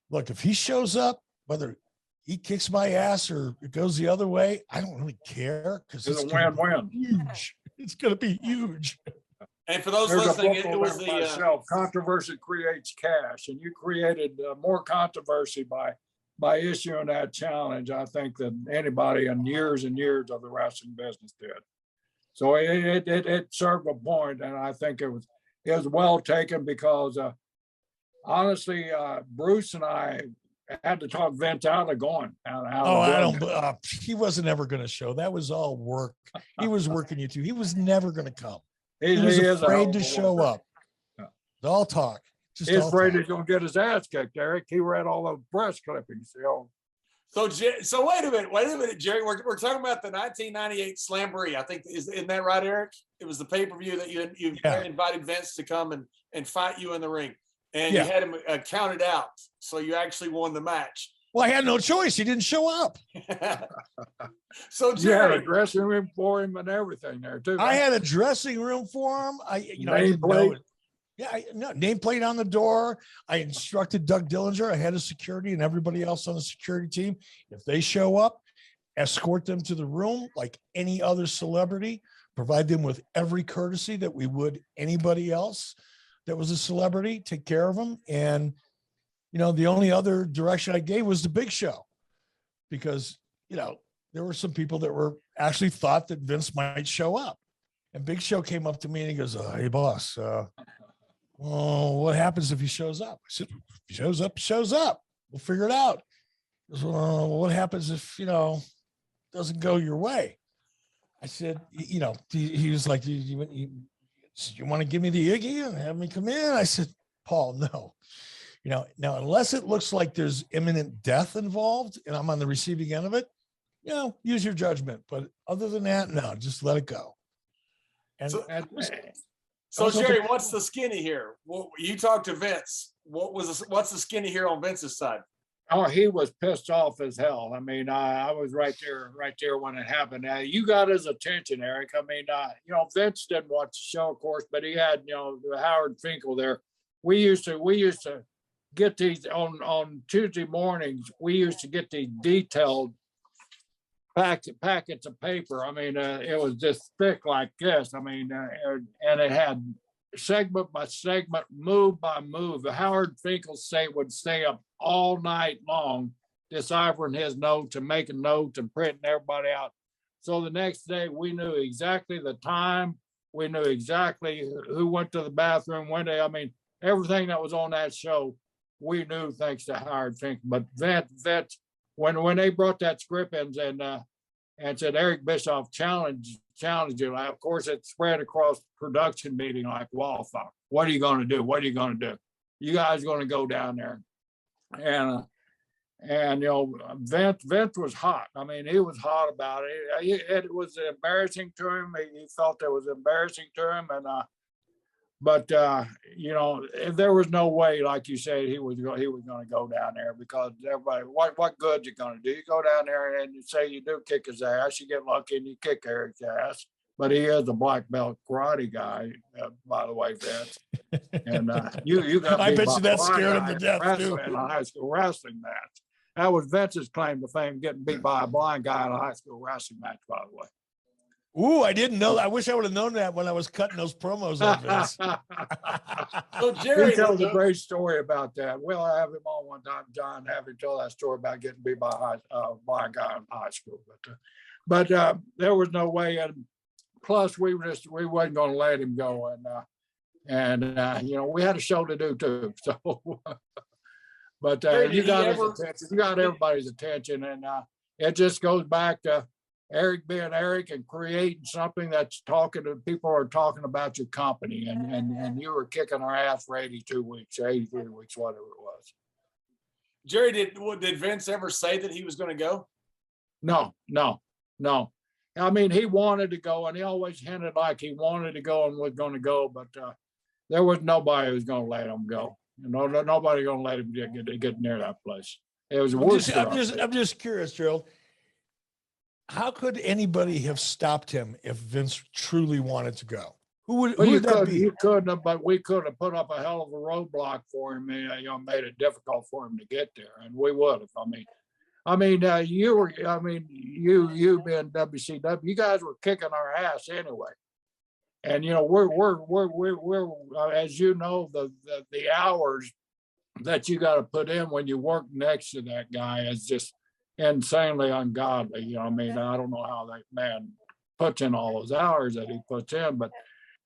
look, if he shows up, whether he kicks my ass or it goes the other way, I don't really care, because it's a win-win. Huge. It's going to be huge. And for those listening, it was the controversy creates cash, and you created more controversy by issuing that challenge, I think, than anybody in years and years of the wrestling business did. So it served a point, and I think it was well taken because honestly, Bruce and I had to talk Vince out of going out. Oh, I don't. He wasn't ever going to show. That was all work. He was working you two. He was never going to come. He was afraid to show up. It's all talk. Just he's afraid he's going to get his ass kicked, Eric. He read all those press clippings. You know. So wait a minute, Jerry. We're talking about the 1998 Slamboree. I think isn't that right, Eric? It was the pay-per-view that you invited Vince to come and fight you in the ring, and you had him counted out, so you actually won the match. Well, I had no choice. He didn't show up. So Jerry, you had a dressing room for him and everything there too. I had a dressing room for him. I didn't know it. Yeah, nameplate on the door. I instructed Doug Dillinger, I had a security, and everybody else on the security team. If they show up, escort them to the room like any other celebrity, provide them with every courtesy that we would anybody else that was a celebrity, take care of them. And, the only other direction I gave was the Big Show because, there were some people that were actually thought that Vince might show up. And Big Show came up to me and he goes, hey, boss, well, what happens if he shows up? I said, if he shows up. We'll figure it out. He goes, well, what happens if, doesn't go your way? I said, he was like, you want to give me the Iggy and have me come in? I said, Paul, no. Now, unless it looks like there's imminent death involved and I'm on the receiving end of it, use your judgment. But other than that, no, just let it go. And So Jerry, what's the skinny here? Well, you talked to Vince. What's the skinny here on Vince's side? Oh, he was pissed off as hell. I mean, I was right there when it happened. You got his attention, Eric. I mean, Vince didn't watch the show, of course, but he had, Howard Finkel there. We used to get these on Tuesday mornings. We used to get these detailed packets of paper. I mean, it was just thick like this. I mean, and it had segment by segment, move by move. Howard Finkel would stay up all night long deciphering his notes and making notes and printing everybody out. So the next day we knew exactly the time. We knew exactly who went to the bathroom when I mean, everything that was on that show, we knew thanks to Howard Finkel. But that when they brought that script in and said Eric Bischoff challenged you, of course it spread across production meeting like wildfire. What are you going to do? What are you going to do? You guys going to go down there? And Vince was hot. I mean, he was hot about it. It was embarrassing to him. He felt it was embarrassing to him, and but there was no way, like you said, he was going to go down there because everybody, what good you going to do? You go down there and you say you do kick his ass, you get lucky and you kick Eric's ass. But he is a black belt karate guy, by the way, Vince. And you got. I bet you that scared him to death too. In a high school wrestling match. That was Vince's claim to fame, getting beat by a blind guy in a high school wrestling match, by the way. Ooh, I didn't know that. I wish I would have known that when I was cutting those promos on this. So Jerry tells a great story about that. We'll have him on one time, John, have him tell that story about getting beat by a blind guy in high school. But there was no way. And plus, we wasn't going to let him go. And we had a show to do too. So, but you got his attention. You got everybody's attention, and it just goes back to Eric being Eric and creating something that's people are talking about your company, and you were kicking our ass for 82 weeks, 83 weeks, whatever it was. Jerry, did Vince ever say that he was going to go? No. I mean, he wanted to go, and he always hinted like he wanted to go and was going to go, but there was nobody who was going to let him go. Nobody going to let him get near that place. It was I'm just curious, Gerald. How could anybody have stopped him if Vince truly wanted to go? Who would that be? You couldn't have, but we could have put up a hell of a roadblock for him. Made it difficult for him to get there, and we would have. You being WCW, you guys were kicking our ass anyway. And we're as you know, the hours that you got to put in when you work next to that guy is just insanely ungodly. I don't know how that man puts in all those hours that he puts in, but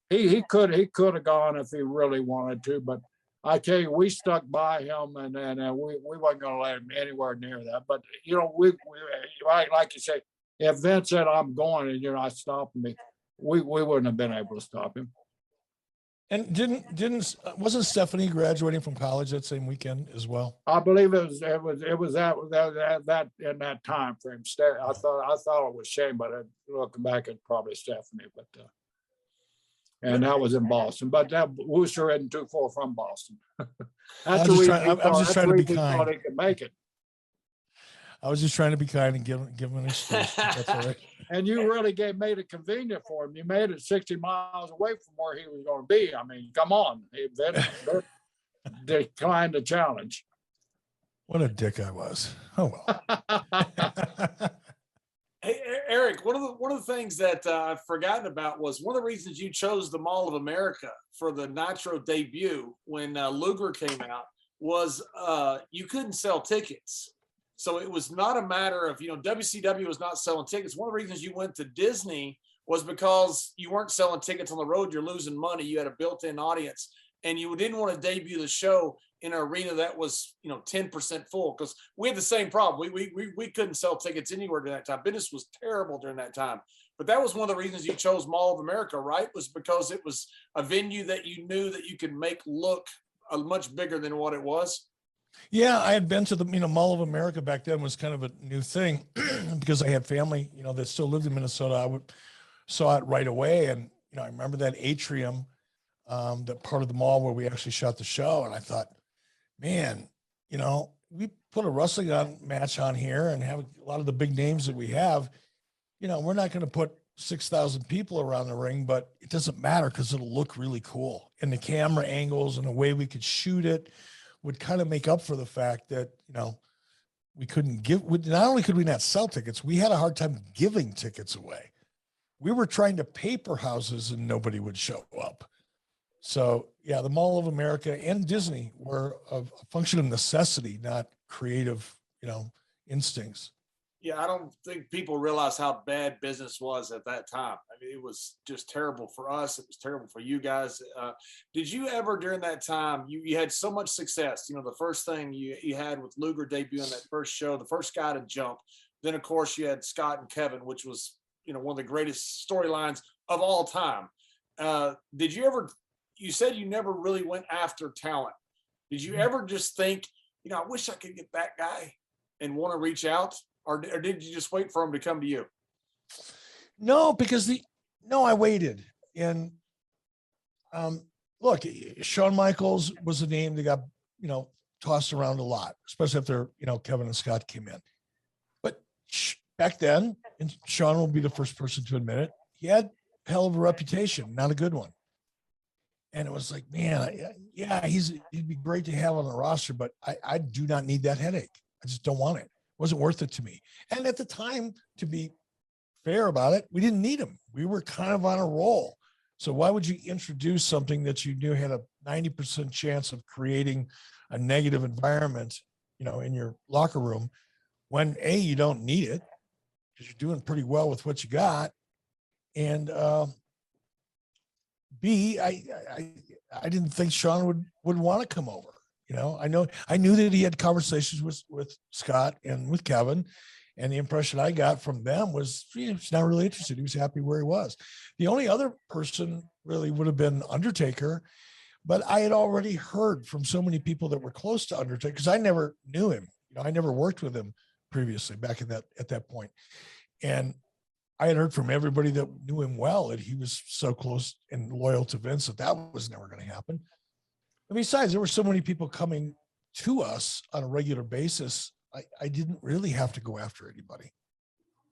he could have gone if he really wanted to, but I tell you, we stuck by him, and we wasn't going to let him anywhere near that. But you know, we like you say, if Vince said I'm going and you're not stopping me, we wouldn't have been able to stop him. And wasn't Stephanie graduating from college that same weekend as well? I believe it was that in that time frame. I thought it was Shane, but looking back, it's probably Stephanie. But and that was in Boston. But that Worcester isn't too far from Boston. I was just trying to be kind. Thought he could make it. I was just trying to be kind and give him an excuse. That's all right. And you really made it convenient for him. You made it 60 miles away from where he was going to be. I mean, come on. They declined the challenge. What a dick I was. Oh, well. Hey, Eric, one of the things that I've forgotten about was one of the reasons you chose the Mall of America for the Nitro debut when Luger came out was you couldn't sell tickets. So it was not a matter of, WCW was not selling tickets. One of the reasons you went to Disney was because you weren't selling tickets on the road. You're losing money. You had a built-in audience, and you didn't want to debut the show in an arena that was, 10% full, because we had the same problem. We couldn't sell tickets anywhere during that time. Business was terrible during that time. But that was one of the reasons you chose Mall of America, right? Was because it was a venue that you knew that you could make look much bigger than what it was. Yeah, I had been to the Mall of America back then. Was kind of a new thing because I had family, that still lived in Minnesota. I saw it right away, and I remember that atrium, that part of the mall where we actually shot the show, and I thought, man, we put a wrestling match on here and have a lot of the big names that we have. We're not going to put 6,000 people around the ring, but it doesn't matter because it'll look really cool, and the camera angles and the way we could shoot it would kind of make up for the fact that, we couldn't not only could we not sell tickets, we had a hard time giving tickets away. We were trying to paper houses and nobody would show up. So yeah, the Mall of America and Disney were a function of necessity, not creative, instincts. Yeah, I don't think people realize how bad business was at that time. I mean, it was just terrible for us. It was terrible for you guys. Did you ever, during that time, you had so much success? The first thing you had with Luger debuting that first show, the first guy to jump. Then, of course, you had Scott and Kevin, which was, one of the greatest storylines of all time. Did you ever, you said you never really went after talent. Did you ever just think, I wish I could get that guy and want to reach out? Or did you just wait for him to come to you? No, because I waited. And look, Shawn Michaels was a name that got, tossed around a lot, especially after, Kevin and Scott came in. But back then, and Shawn will be the first person to admit it, he had a hell of a reputation, not a good one. And it was like, man, yeah, he'd be great to have on the roster, but I do not need that headache. I just don't want it. Wasn't worth it to me. And at the time, to be fair about it, we didn't need him. We were kind of on a roll. So why would you introduce something that you knew had a 90% chance of creating a negative environment, in your locker room when A, you don't need it because you're doing pretty well with what you got. And B, I didn't think Shawn would want to come over. I knew that he had conversations with Scott and with Kevin, and the impression I got from them was he's not really interested. He was happy where he was. The only other person really would have been Undertaker, but I had already heard from so many people that were close to Undertaker because I never knew him. I never worked with him previously back at that point. And I had heard from everybody that knew him well that he was so close and loyal to Vince that was never going to happen. And besides, there were so many people coming to us on a regular basis. I didn't really have to go after anybody.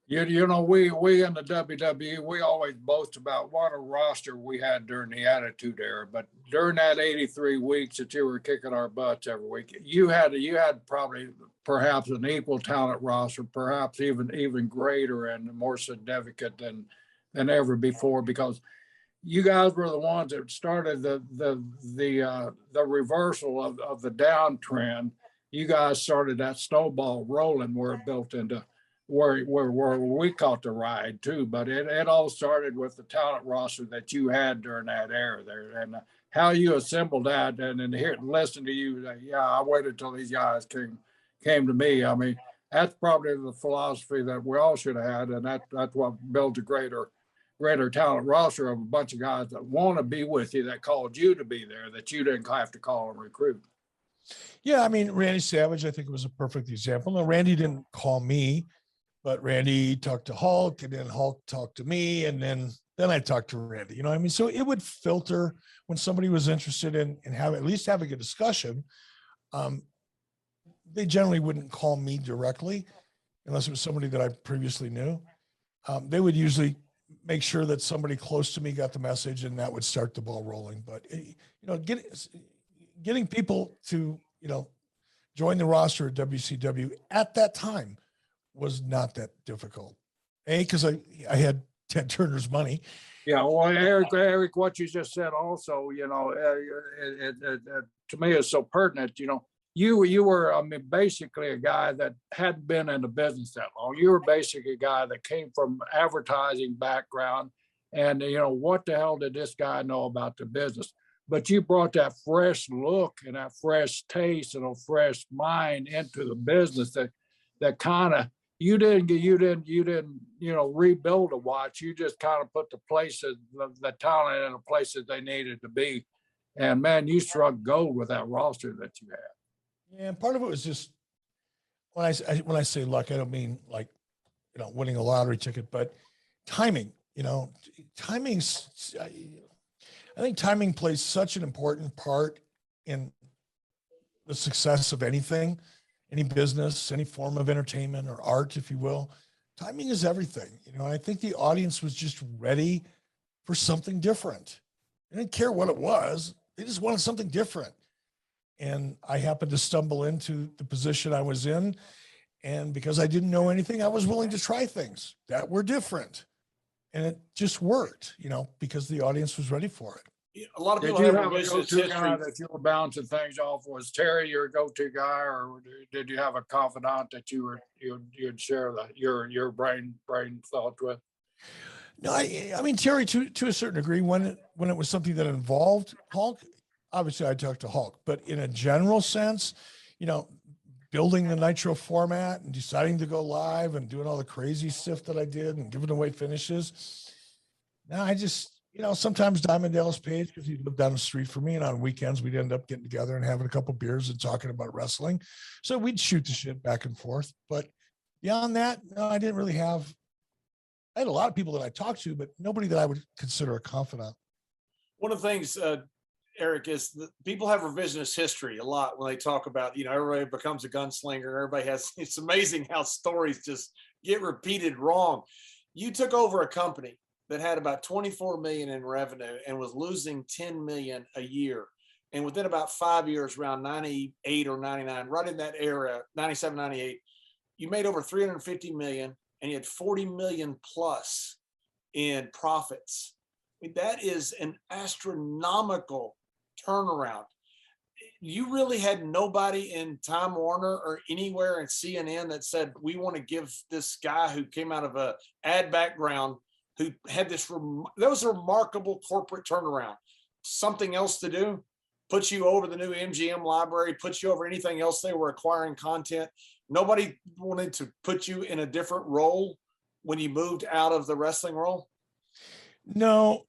We in the WWE, we always boast about what a roster we had during the Attitude Era. But during that 83 weeks that you were kicking our butts every week, you had perhaps an equal talent roster, perhaps even greater and more significant than ever before, because you guys were the ones that started the reversal of the downtrend. You guys started that snowball rolling where it built into where we caught the ride too. But it all started with the talent roster that you had during that era there, and how you assembled that, and then here listen to you. Yeah, I waited till these guys came to me. I mean, that's probably the philosophy that we all should have had, and that's what builds a greater talent roster of a bunch of guys that want to be with you, that called you to be there, that you didn't have to call and recruit. Yeah, I mean, Randy Savage, I think it was a perfect example. Now, Randy didn't call me, but Randy talked to Hulk, and then Hulk talked to me, and then I talked to Randy. You know what I mean? So it would filter when somebody was interested in at least having a discussion. They generally wouldn't call me directly unless it was somebody that I previously knew. They would usually make sure that somebody close to me got the message, and that would start the ball rolling. But getting people to join the roster at WCW at that time was not that difficult. Because I had Ted Turner's money. Yeah, well, Eric, what you just said also, to me is so pertinent. You were, I mean, basically a guy that hadn't been in the business that long. You were basically a guy that came from advertising background, and what the hell did this guy know about the business? But you brought that fresh look and that fresh taste and a fresh mind into the business that kind of you didn't rebuild a watch. You just kind of put the talent in the places they needed to be. And man, you struck gold with that roster that you had. Yeah, and part of it was just when I say luck, I don't mean like winning a lottery ticket, but timing. Timing's. I think timing plays such an important part in the success of anything, any business, any form of entertainment or art, if you will. Timing is everything. I think the audience was just ready for something different. They didn't care what it was. They just wanted something different. And I happened to stumble into the position I was in. And because I didn't know anything, I was willing to try things that were different. And it just worked, because the audience was ready for it. A lot of people have have a business go-to history. guy that you were bouncing things off? Was Terry your go-to guy, or did you have a confidant that you'd share your brain thoughts with? No, I mean Terry to a certain degree when it was something that involved Hulk. Obviously, I talked to Hulk, but in a general sense, building the Nitro format and deciding to go live and doing all the crazy stuff that I did and giving away finishes. Now I just, sometimes Diamond Dallas Page, because he lived down the street from me, and on weekends we'd end up getting together and having a couple beers and talking about wrestling. So we'd shoot the shit back and forth. But beyond that, no, I didn't really have. I had a lot of people that I talked to, but nobody that I would consider a confidant. One of the things, Eric, is that people have revisionist history a lot when they talk about, everybody becomes a gunslinger. Everybody has, it's amazing how stories just get repeated wrong. You took over a company that had about 24 million in revenue and was losing 10 million a year. And within about 5 years, around 98 or 99, right in that era, 97, 98, you made over 350 million and you had 40 million plus in profits. I mean, that is an astronomical turnaround. You really had nobody in Time Warner or anywhere in CNN that said, we want to give this guy who came out of a ad background, who had that was a remarkable corporate turnaround, something else to do, put you over the new MGM library, put you over anything else they were acquiring content. Nobody wanted to put you in a different role when you moved out of the wrestling role? No,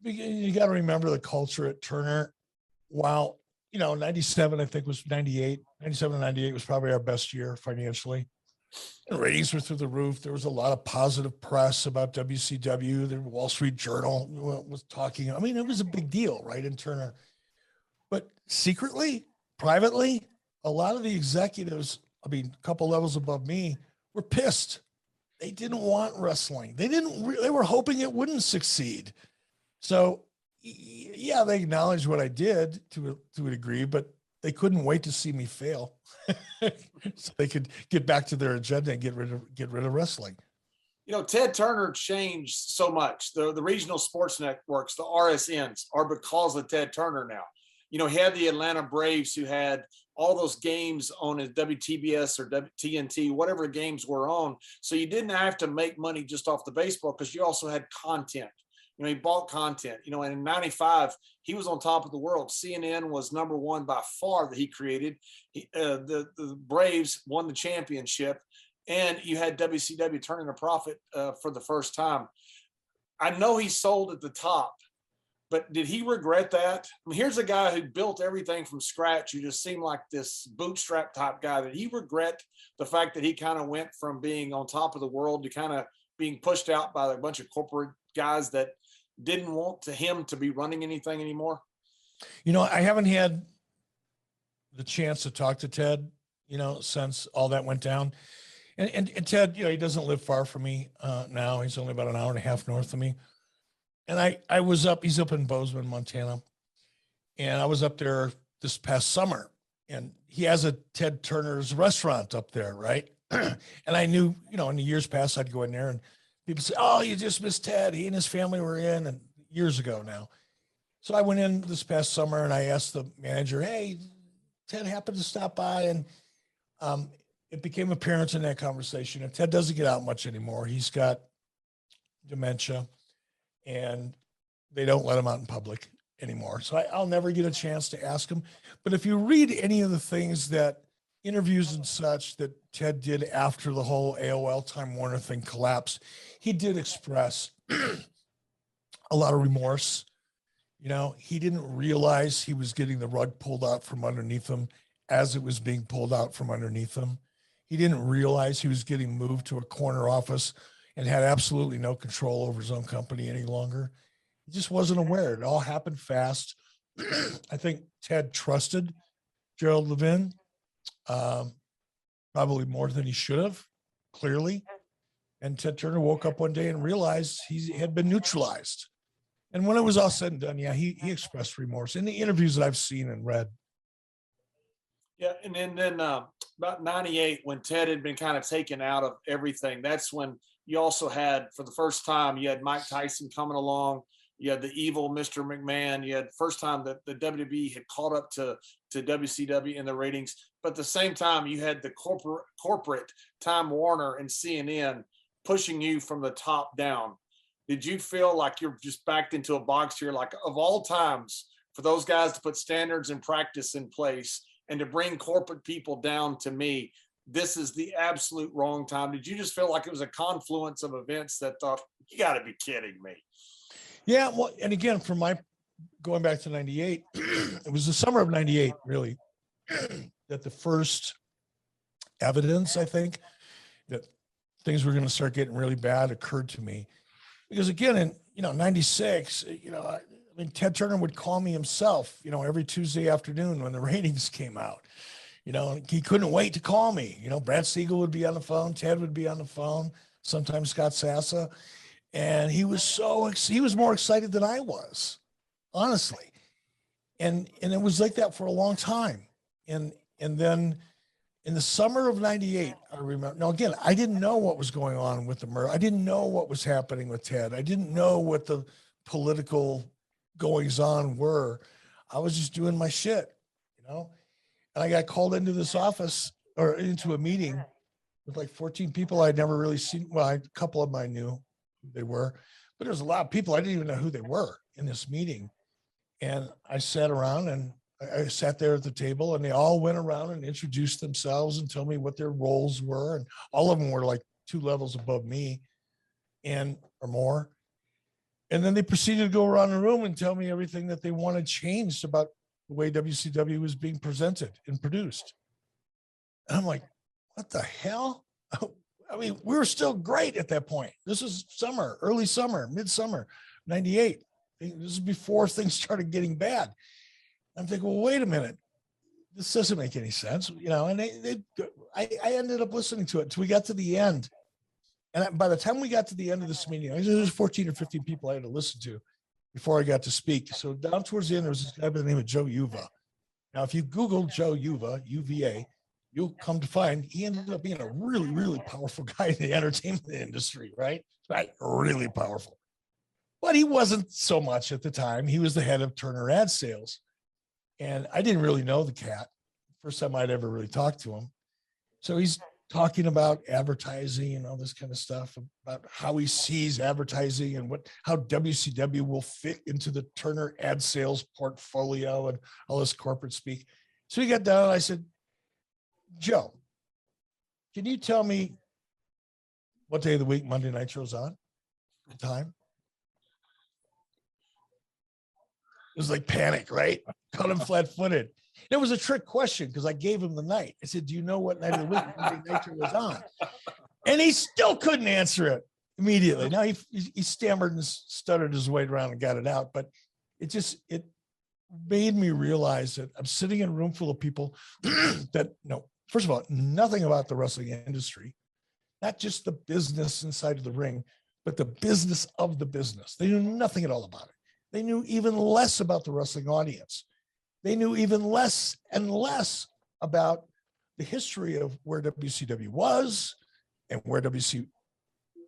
you got to remember the culture at Turner. While, 97, I think was 98, 97 and 98 was probably our best year financially. The ratings were through the roof. There was a lot of positive press about WCW. The Wall Street Journal was talking. I mean, it was a big deal, right, in Turner. But secretly, privately, a lot of the executives, a couple levels above me, were pissed. They didn't want wrestling. They were hoping it wouldn't succeed. So, yeah, they acknowledged what I did to a degree, but they couldn't wait to see me fail, so they could get back to their agenda and get rid of wrestling. Ted Turner changed so much. The regional sports networks, the RSNs, are because of Ted Turner now. He had the Atlanta Braves, who had all those games on his WTBS or TNT, whatever the games were on. So you didn't have to make money just off the baseball because you also had content. He bought content, and in 95, he was on top of the world. CNN was number one by far that he created. The Braves won the championship, and you had WCW turning a profit for the first time. I know he sold at the top, but did he regret that? I mean, here's a guy who built everything from scratch. You just seem like this bootstrap type guy. Did he regret the fact that he kind of went from being on top of the world to kind of being pushed out by a bunch of corporate guys that didn't want him to be running anything anymore? I haven't had the chance to talk to Ted, since all that went down. And Ted, he doesn't live far from me now. He's only about an hour and a half north of me. And I was he's up in Bozeman, Montana. And I was up there this past summer, and he has a Ted Turner's restaurant up there, right? And I knew, in the years past, I'd go in there and people say, "Oh, you just missed Ted. He and his family were in," and years ago now. So I went in this past summer and I asked the manager, "Hey, Ted happened to stop by," and it became apparent in that conversation that Ted doesn't get out much anymore. He's got dementia, and they don't let him out in public anymore. So I'll never get a chance to ask him. But if you read any of the things that interviews and such that Ted did after the whole AOL Time Warner thing collapsed, he did express a lot of remorse. He didn't realize he was getting the rug pulled out from underneath him as it was being pulled out from underneath him. He didn't realize he was getting moved to a corner office and had absolutely no control over his own company any longer. He just wasn't aware. It all happened fast. I think Ted trusted Gerald Levin, probably more than he should have, clearly. And Ted Turner woke up one day and realized he had been neutralized. And when it was all said and done, he expressed remorse in the interviews that I've seen and read. Yeah, and then about 98, when Ted had been kind of taken out of everything, that's when you also had, for the first time, you had Mike Tyson coming along. You had the evil Mr. McMahon. You had first time that the WWE had caught up to WCW in the ratings. But at the same time, you had the corporate Time Warner and CNN pushing you from the top down. Did you feel like you're just backed into a box here? Like, of all times, for those guys to put standards and practice in place and to bring corporate people down to me, this is the absolute wrong time. Did you just feel like it was a confluence of events that thought, you got to be kidding me? Yeah, well, and again, from my going back to 98, it was the summer of 98, really, that the first evidence, I think, that things were going to start getting really bad occurred to me. Because again, in 96, I mean, Ted Turner would call me himself, every Tuesday afternoon when the ratings came out. He couldn't wait to call me. Brad Siegel would be on the phone, Ted would be on the phone, sometimes Scott Sassa. And he was more excited than I was, honestly. And it was like that for a long time. And then in the summer of 98, I remember, now again, I didn't know what was going on with the murder. I didn't know what was happening with Ted. I didn't know what the political goings on were. I was just doing my shit, And I got called into this office or into a meeting with like 14 people I'd never really seen. Well, a couple of them I knew who they were, but there's a lot of people I didn't even know who they were in this meeting. And I sat around and I sat there at the table, and they all went around and introduced themselves and told me what their roles were. And all of them were like 2 levels above me or more. And then they proceeded to go around the room and tell me everything that they wanted changed about the way WCW was being presented and produced. And I'm like, what the hell? I mean, we were still great at that point. This is summer, early summer, midsummer, 98. This is before things started getting bad. I'm thinking, well, wait a minute. This doesn't make any sense, and I ended up listening to it until we got to the end. And by the time we got to the end of this meeting, there was 14 or 15 people I had to listen to before I got to speak. So down towards the end, there was this guy by the name of Joe Uva. Now, if you Google Joe Uva, UVA, you'll come to find he ended up being a really, really powerful guy in the entertainment industry, right? Really powerful. But he wasn't so much at the time. He was the head of Turner Ad Sales. And I didn't really know the cat First time I'd ever really talked to him. So he's talking about advertising and all this kind of stuff, about how he sees advertising and how WCW will fit into the Turner ad sales portfolio and all this corporate speak. So he got down and I said, Joe, can you tell me what day of the week Monday Nitro's on? The time? It was like panic, right? Caught him flat-footed. It was a trick question because I gave him the night. I said, do you know what night of the week Monday Nitro was on? And he still couldn't answer it immediately. Now he stammered and stuttered his way around and got it out. But it made me realize that I'm sitting in a room full of people that know, first of all, nothing about the wrestling industry, not just the business inside of the ring, but the business of the business. They knew nothing at all about it. They knew even less about the wrestling audience. They knew even less and less about the history of where WCW was and where WC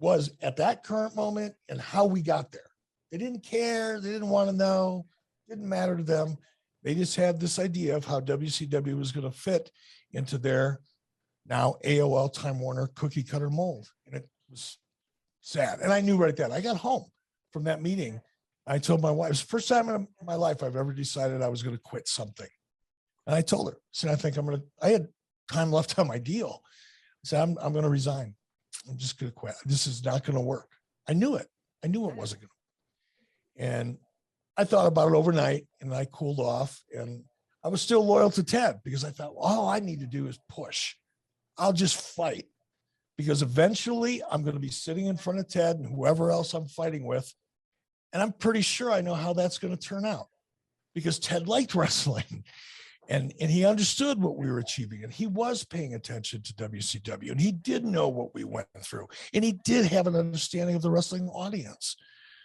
was at that current moment and how we got there. They didn't care. They didn't want to know. It didn't matter to them. They just had this idea of how WCW was going to fit into their now AOL Time Warner cookie cutter mold. And it was sad. And I knew right then. I got home from that meeting. I told my wife, it's the first time in my life I've ever decided I was going to quit something. And I told her, so I think I had time left on my deal. I said, I'm going to resign. I'm just going to quit. This is not going to work. I knew it. I knew it wasn't going to. And I thought about it overnight and I cooled off and I was still loyal to Ted because I thought, well, all I need to do is push. I'll just fight because eventually I'm going to be sitting in front of Ted and whoever else I'm fighting with. And I'm pretty sure I know how that's going to turn out because Ted liked wrestling and he understood what we were achieving. And he was paying attention to WCW and he did know what we went through. And he did have an understanding of the wrestling audience,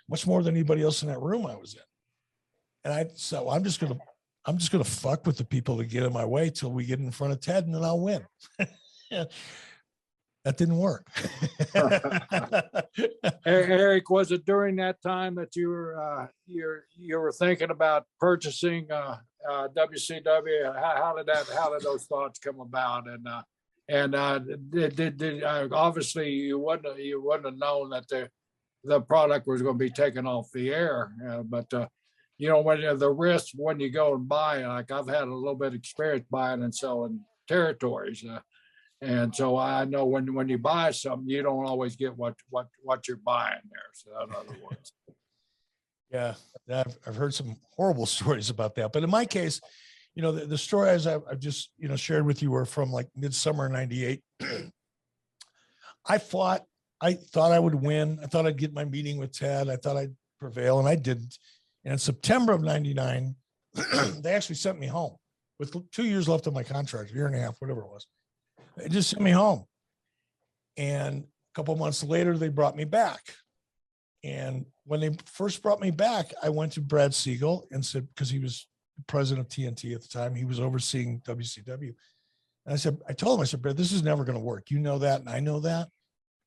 much more than anybody else in that room I was in. And so I'm just going to fuck with the people that get in my way till we get in front of Ted and then I'll win. That didn't work. Eric, was it during that time that you were thinking about purchasing WCW? How did those thoughts come about? And did obviously you wouldn't have known that the product was going to be taken off the air, but when the risk when you go and buy, like I've had a little bit of experience buying and selling territories. And so I know when you buy something, you don't always get what you're buying there. So in other words, yeah, I've heard some horrible stories about that. But in my case, the stories I've just shared with you were from like midsummer '98. I thought I would win. I thought I'd get my meeting with Ted. I thought I'd prevail, and I didn't. And in September of '99, they actually sent me home with 2 years left on my contract, a year and a half, whatever it was. They just sent me home. And a couple of months later, they brought me back. And when they first brought me back, I went to Brad Siegel and said, because he was the president of TNT at the time, he was overseeing WCW. And I told him, Brad, this is never going to work. You know that, and I know that.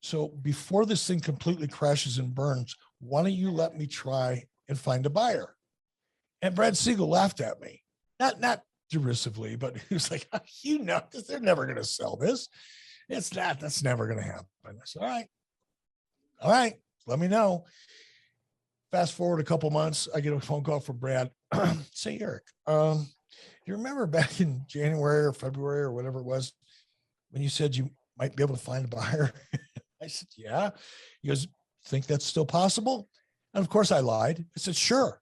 So before this thing completely crashes and burns, why don't you let me try and find a buyer? And Brad Siegel laughed at me. Not derisively, but he was like, they're never going to sell this. That's never going to happen. I said, all right, let me know. Fast forward a couple months, I get a phone call from Brad. Say, Eric, you remember back in January or February or whatever it was, when you said you might be able to find a buyer? I said, yeah. He goes, think that's still possible? And of course I lied. I said, sure.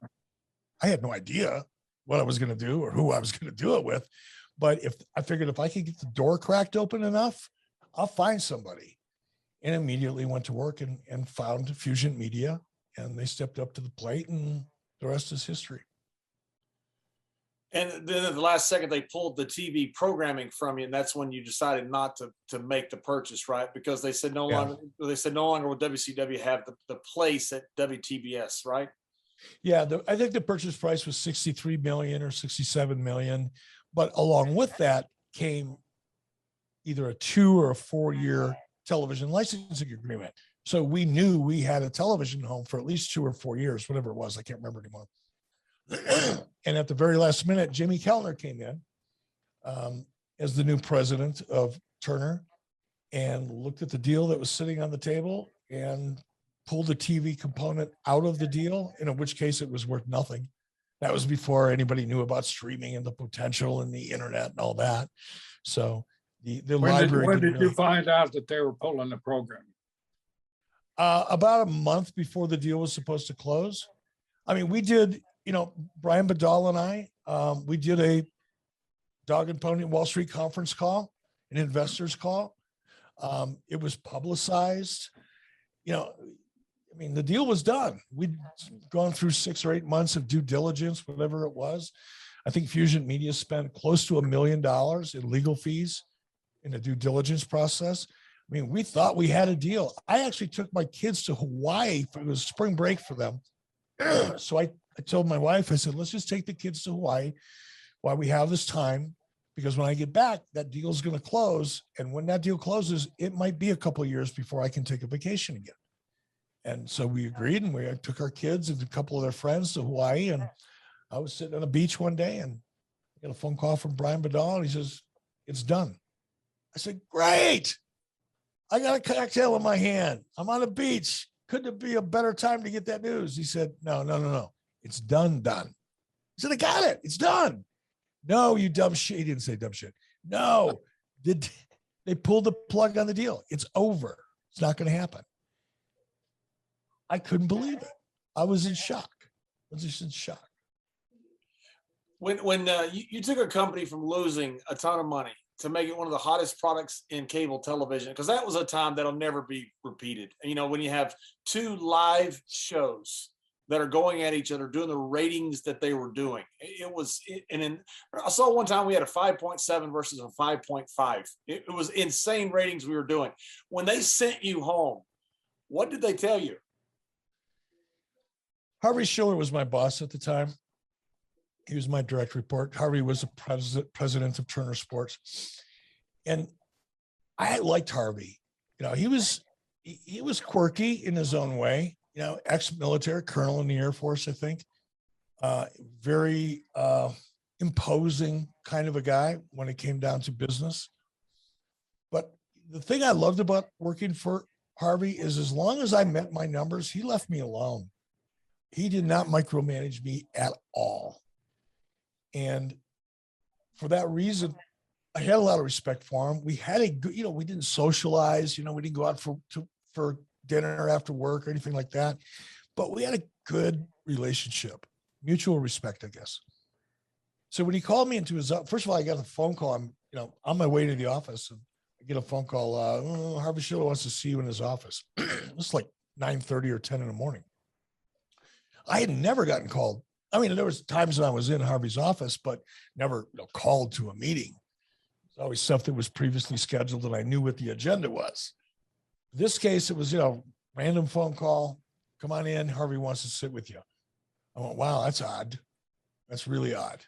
I had no idea what I was going to do or who I was going to do it with. But if I figured if I could get the door cracked open enough, I'll find somebody. And immediately went to work and found Fusion Media, and they stepped up to the plate, and the rest is history. And then at the last second, they pulled the TV programming from you, and that's when you decided not to make the purchase, right? Because they said no longer will WCW have the place at WTBS, right? Yeah, I think the purchase price was 63 million or 67 million, but along with that came either a 2 or a 4 year television licensing agreement. So we knew we had a television home for at least 2 or 4 years, whatever it was. I can't remember anymore. And at the very last minute, Jimmy Kellner came in as the new president of Turner and looked at the deal that was sitting on the table and pulled the TV component out of the deal, in which case it was worth nothing. That was before anybody knew about streaming and the potential and the internet and all that. So the library. When did you find out that they were pulling the program? About a month before the deal was supposed to close. I mean, we did, Brian Badal and I, we did a Dog and Pony Wall Street conference call, an investors call. It was publicized. The deal was done. We'd gone through 6 or 8 months of due diligence, whatever it was. I think Fusion Media spent close to $1 million in legal fees in the due diligence process. I mean, we thought we had a deal. I actually took my kids to Hawaii. It was spring break for them. So I told my wife, I said, let's just take the kids to Hawaii while we have this time, because when I get back, that deal is going to close. And when that deal closes, it might be a couple of years before I can take a vacation again. And so we agreed, and we took our kids and a couple of their friends to Hawaii. And I was sitting on the beach one day and I got a phone call from Brian Badal, and he says, it's done. I said, great. I got a cocktail in my hand. I'm on the beach. Couldn't it be a better time to get that news? He said, no. It's done. I said, I got it. It's done. No, you dumb shit. He didn't say dumb shit. No, they pulled the plug on the deal. It's over. It's not going to happen. I couldn't believe it. I was in shock. I was just in shock. When you took a company from losing a ton of money to make it one of the hottest products in cable television, because that was a time that'll never be repeated. And, when you have 2 live shows that are going at each other, doing the ratings that they were doing, I saw one time we had a 5.7 versus a 5.5. It was insane ratings we were doing. When they sent you home, what did they tell you? Harvey Schiller was my boss at the time. He was my direct report. Harvey was the president of Turner Sports. And I liked Harvey. He was quirky in his own way, ex-military, colonel in the Air Force, I think. Very imposing kind of a guy when it came down to business. But the thing I loved about working for Harvey is as long as I met my numbers, he left me alone. He did not micromanage me at all. And for that reason, I had a lot of respect for him. We had a good, we didn't socialize, we didn't go out for dinner after work or anything like that, but we had a good relationship, mutual respect, I guess. So when he called me into his, first of all, I got a phone call. I'm, on my way to the office, and I get a phone call. Harvey Schiller wants to see you in his office. It was like 9:30 or 10 in the morning. I had never gotten called. I mean, there was times when I was in Harvey's office, but never called to a meeting. It's always stuff that was previously scheduled and I knew what the agenda was. In this case, it was, random phone call. Come on in. Harvey wants to sit with you. I went, wow, that's odd. That's really odd.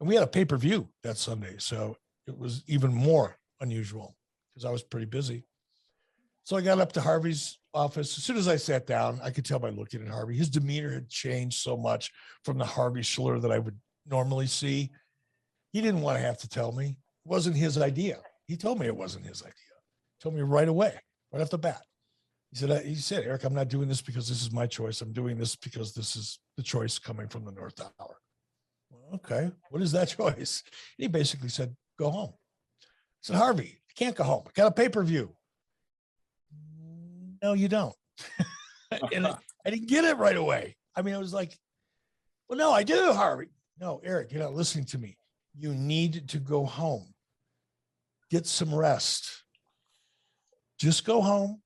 And we had a pay-per-view that Sunday. So it was even more unusual because I was pretty busy. So I got up to Harvey's office. As soon as I sat down, I could tell by looking at Harvey, his demeanor had changed so much from the Harvey Schiller that I would normally see. He didn't want to have to tell me. It wasn't his idea. He told me it wasn't his idea. He told me right away, right off the bat. He said, Eric, I'm not doing this because this is my choice. I'm doing this because this is the choice coming from the North Tower. Well, okay, what is that choice? And he basically said, go home. I said, Harvey, I can't go home. I got a pay-per-view. No, you don't. And I didn't get it right away. I mean, I was like, well, no, I do, Harvey. No, Eric, you're not listening to me. You need to go home. Get some rest. Just go home.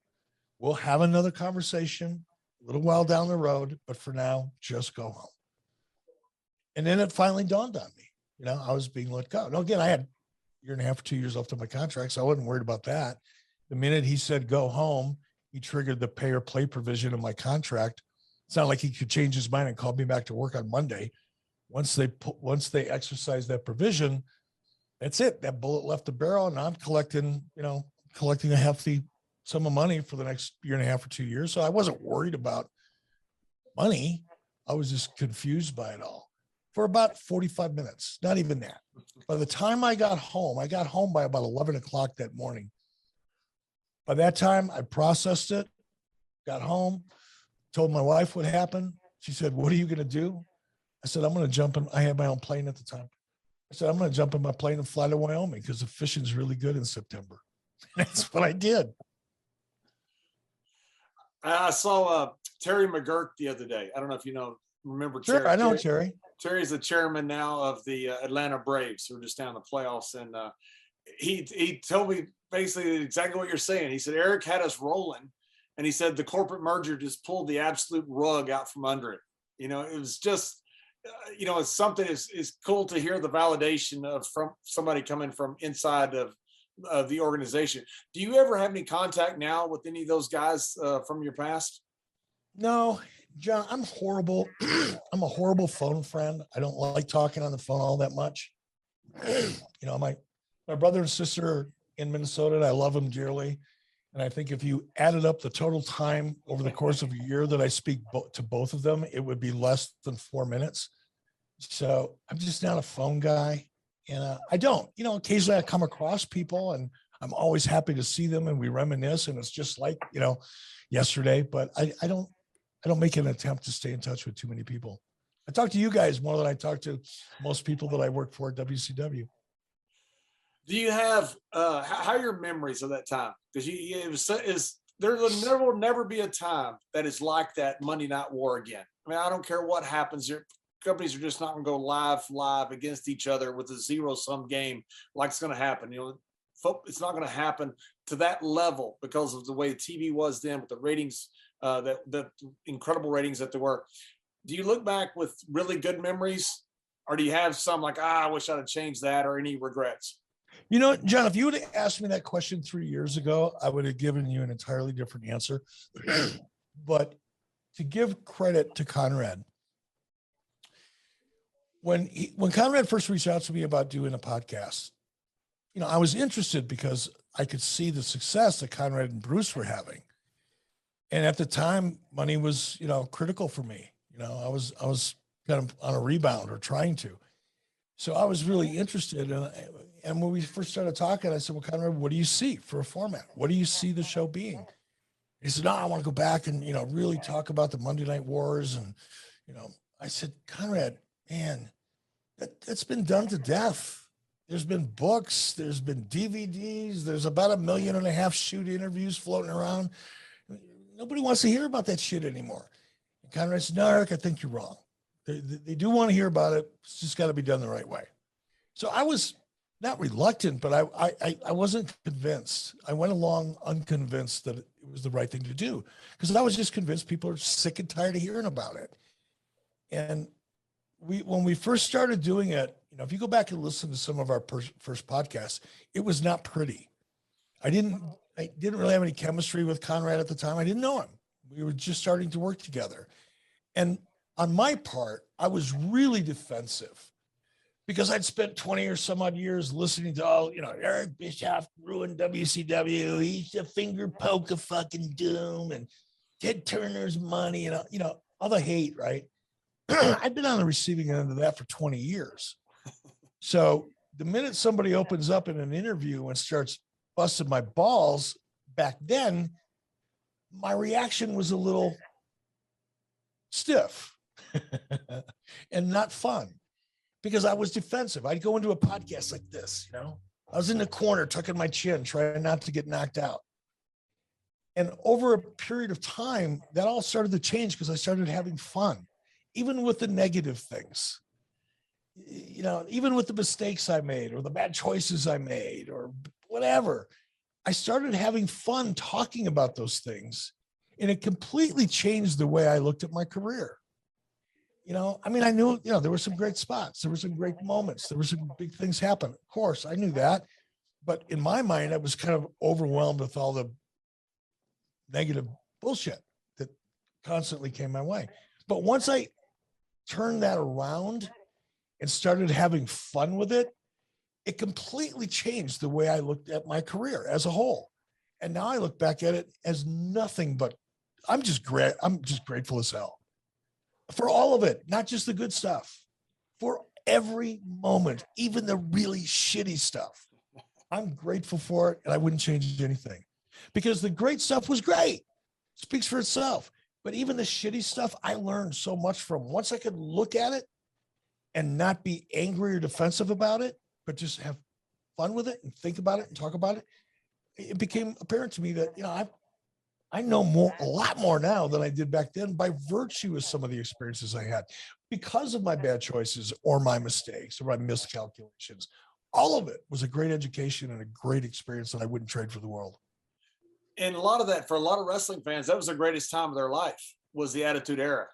We'll have another conversation a little while down the road, but for now, just go home. And then it finally dawned on me, I was being let go. Now, again, I had a year and a half or 2 years left on my contract, so I wasn't worried about that. The minute he said, go home, he triggered the pay or play provision of my contract. It's not like he could change his mind and call me back to work on Monday. Once they exercise that provision, that's it. That bullet left the barrel, and I'm collecting a hefty sum of money for the next year and a half or 2 years. So I wasn't worried about money. I was just confused by it all. for about 45 minutes, not even that. By the time I got home by about 11 o'clock that morning. By that time, I processed it, got home, told my wife what happened. She said, "What are you going to do?" I said, "I'm going to jump in." I had my own plane at the time. I said, "I'm going to jump in my plane and fly to Wyoming because the fishing's really good in September." That's what I did. I saw Terry McGurk the other day. I don't know if remember Sure, Terry. I know Terry. Terry's the chairman now of the Atlanta Braves, who are just down in the playoffs. And he told me basically exactly what you're saying. He said, Eric had us rolling. And he said the corporate merger just pulled the absolute rug out from under it. It was just, it's something is cool to hear the validation from somebody coming from inside of the organization. Do you ever have any contact now with any of those guys from your past? No, John, I'm horrible. I'm a horrible phone friend. I don't like talking on the phone all that much. My brother and sister are in Minnesota, and I love them dearly. And I think if you added up the total time over the course of a year that I speak to both of them, it would be less than 4 minutes. So I'm just not a phone guy. And I don't, occasionally I come across people and I'm always happy to see them and we reminisce and it's just like, yesterday, but I don't make an attempt to stay in touch with too many people. I talk to you guys more than I talk to most people that I work for at WCW. Do you have how are your memories of that time? Because there will never be a time that is like that Monday Night War again. I mean, I don't care what happens. Your companies are just not going to go live against each other with a zero-sum game like it's going to happen. It's not going to happen to that level because of the way TV was then with the ratings, the incredible ratings that there were. Do you look back with really good memories, or do you have some like, I wish I'd have changed that, or any regrets? John, if you would have asked me that question 3 years ago, I would have given you an entirely different answer. But to give credit to Conrad, when Conrad first reached out to me about doing a podcast, I was interested because I could see the success that Conrad and Bruce were having. And at the time, money was, critical for me. I was kind of on a rebound or trying to. So I was really interested. And when we first started talking, I said, well, Conrad, what do you see for a format? What do you see the show being? He said, no, I want to go back and, really talk about the Monday Night Wars. And, I said, Conrad, man, that's been done to death. There's been books, there's been DVDs, there's about 1.5 million shoot interviews floating around. Nobody wants to hear about that shit anymore. And Conrad said, no, Eric, I think you're wrong. They do want to hear about it. It's just got to be done the right way. So I was not reluctant, but I wasn't convinced. I went along unconvinced that it was the right thing to do because I was just convinced people are sick and tired of hearing about it. And when we first started doing it, if you go back and listen to some of our first podcasts, it was not pretty. I didn't really have any chemistry with Conrad at the time. I didn't know him. We were just starting to work together. And on my part, I was really defensive because I'd spent 20 or some odd years listening to Eric Bischoff ruined WCW. He's a finger poke of fucking doom and Ted Turner's money and, all the hate, right? I've been on the receiving end of that for 20 years. So the minute somebody opens up in an interview and starts busting my balls back then, my reaction was a little stiff and not fun because I was defensive. I'd go into a podcast like this, I was in the corner tucking my chin, trying not to get knocked out. And over a period of time, that all started to change because I started having fun, even with the negative things. Even with the mistakes I made or the bad choices I made or whatever, I started having fun talking about those things. And it completely changed the way I looked at my career. I knew, there were some great spots. There were some great moments. There were some big things happen. Of course, I knew that. But in my mind, I was kind of overwhelmed with all the negative bullshit that constantly came my way. But once I turned that around and started having fun with it, it completely changed the way I looked at my career as a whole. And now I look back at it as nothing but I'm just grateful as hell for all of it, not just the good stuff. for every moment, even the really shitty stuff. I'm grateful for it, and I wouldn't change anything because the great stuff was great. Speaks for itself. But even the shitty stuff, I learned so much from. Once I could look at it and not be angry or defensive about it, but just have fun with it and think about it and talk about it, it became apparent to me that, I know a lot more now than I did back then by virtue of some of the experiences I had because of my bad choices or my mistakes or my miscalculations. All of it was a great education and a great experience that I wouldn't trade for the world. And a lot of that, for a lot of wrestling fans, that was the greatest time of their life, was the Attitude Era.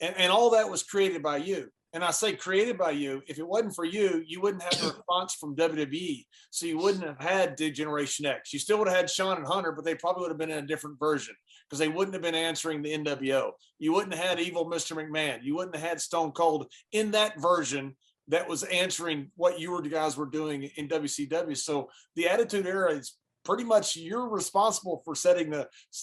And all that was created by you. And I say created by you. If it wasn't for you, you wouldn't have a response from WWE. So you wouldn't have had Generation X. You still would have had Shawn and Hunter, but they probably would have been in a different version because they wouldn't have been answering the NWO. You wouldn't have had evil Mr. McMahon. You wouldn't have had Stone Cold in that version that was answering what you guys were doing in WCW. So the Attitude Era is pretty much, you're responsible for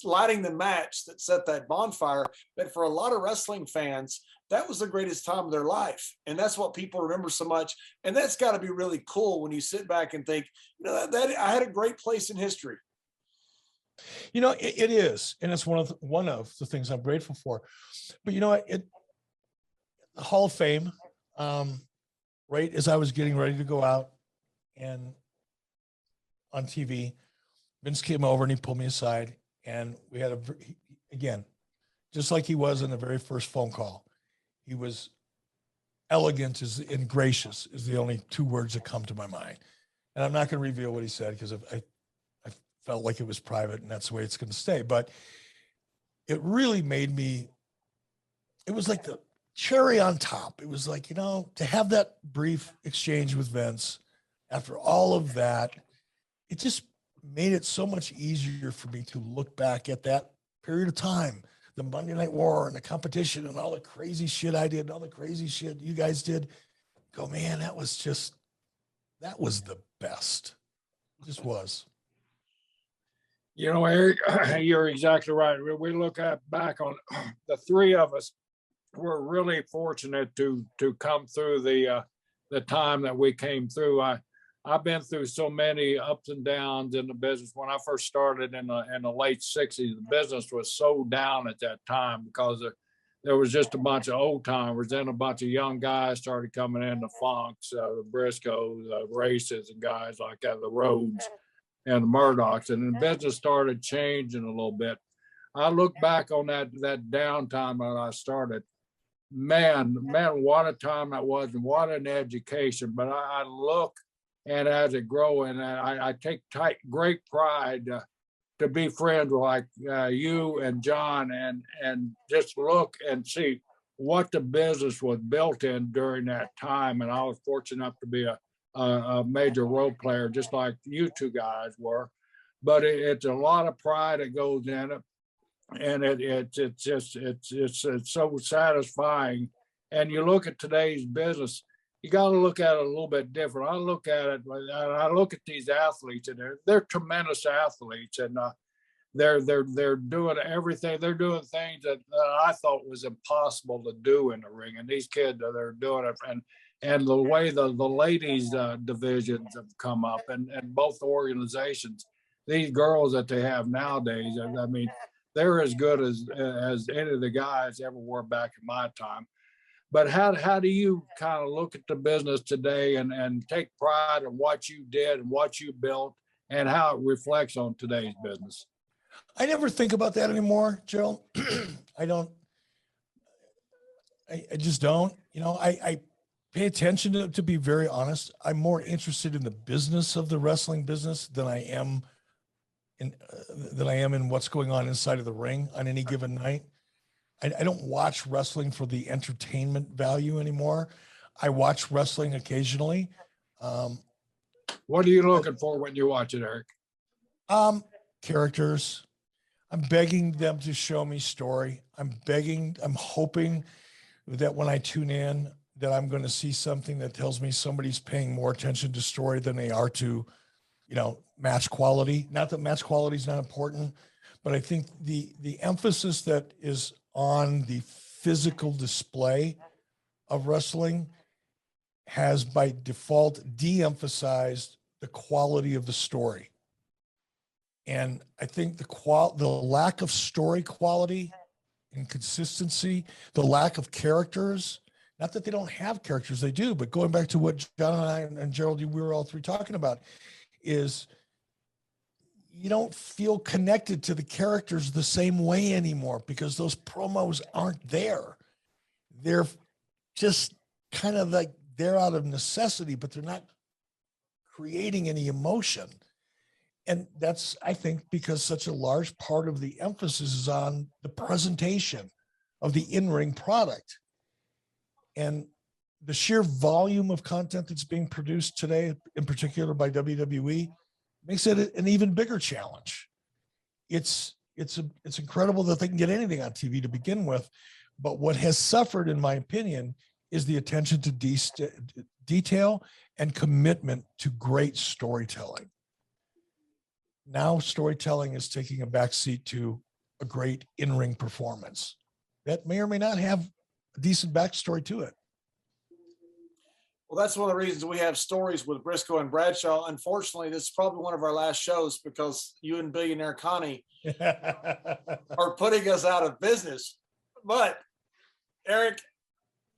lighting the match that set that bonfire. But for a lot of wrestling fans, that was the greatest time of their life. And that's what people remember so much. And that's got to be really cool when you sit back and think, that I had a great place in history. It is. And it's one of the things I'm grateful for. But the Hall of Fame, right as I was getting ready to go out and on TV, Vince came over and he pulled me aside, and we had again, just like he was in the very first phone call, he was elegant and gracious is the only two words that come to my mind. And I'm not going to reveal what he said because I felt like it was private and that's the way it's going to stay. But it really made me, it was like the cherry on top. It was like, to have that brief exchange with Vince after all of that, it just made it so much easier for me to look back at that period of time, the Monday Night War and the competition and all the crazy shit I did and all the crazy shit you guys did. Go, man, that was the best. It just was. Eric, you're exactly right. We look back on the three of us were really fortunate to come through the time that we came through. I've been through so many ups and downs in the business. When I first started in the late 60s, the business was so down at that time because there was just a bunch of old timers. Then a bunch of young guys started coming in, the Funks, the Briscoes, the Races, and guys like that, the Rhodes and the Murdochs. And the business started changing a little bit. I look back on that downtime when I started. Man, what a time that was, and what an education. But I look, and as it grows, and I take great pride to be friends like you and John, and just look and see what the business was built in during that time. And I was fortunate enough to be a major role player, just like you two guys were. But it's a lot of pride that goes in it, and it's so satisfying. And you look at today's business, you got to look at it a little bit different. I look at it, I look at these athletes, and they're tremendous athletes, and they're doing everything. They're doing things that I thought was impossible to do in the ring, and these kids they're doing it. And the way the ladies divisions have come up, and both organizations, these girls that they have nowadays, I mean, they're as good as any of the guys ever were back in my time. But how do you kind of look at the business today and take pride in what you did and what you built and how it reflects on today's business? I never think about that anymore, Joe. I just don't. I pay attention to be very honest. I'm more interested in the business of the wrestling business than I am in what's going on inside of the ring on any given night. I don't watch wrestling for the entertainment value anymore. I watch wrestling occasionally. What are you looking for when you watch it, Eric? Characters. I'm begging them to show me story. I'm hoping that when I tune in, that I'm going to see something that tells me somebody's paying more attention to story than they are to, match quality. Not that match quality is not important, but I think the emphasis that is on the physical display of wrestling has by default de-emphasized the quality of the story. And I think the lack of story quality and consistency, the lack of characters, not that they don't have characters, they do, but going back to what John and I and Gerald, we were all three talking about, is you don't feel connected to the characters the same way anymore because those promos aren't there. They're just kind of like they're out of necessity, but they're not creating any emotion. And that's, I think, because such a large part of the emphasis is on the presentation of the in-ring product. And the sheer volume of content that's being produced today, in particular by WWE, makes it an even bigger challenge. It's incredible that they can get anything on TV to begin with, but what has suffered, in my opinion, is the attention to detail and commitment to great storytelling. Now storytelling is taking a backseat to a great in-ring performance that may or may not have a decent backstory to it. Well, that's one of the reasons we have stories with Brisco and Bradshaw. Unfortunately, this is probably one of our last shows because you and Billionaire Connie are putting us out of business. But Eric,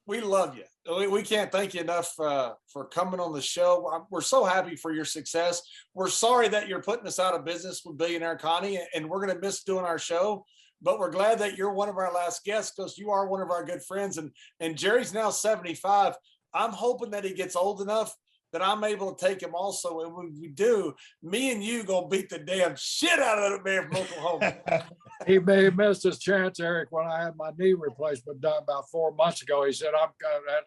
we love you. We can't thank you enough for coming on the show. We're so happy for your success. We're sorry that you're putting us out of business with Billionaire Connie, and we're going to miss doing our show. But we're glad that you're one of our last guests because you are one of our good friends. And Jerry's now 75. I'm hoping that he gets old enough that I'm able to take him also. And when we do, me and you gonna beat the damn shit out of that man from Oklahoma. He may have missed his chance, Eric, when I had my knee replacement done about 4 months ago. He said, at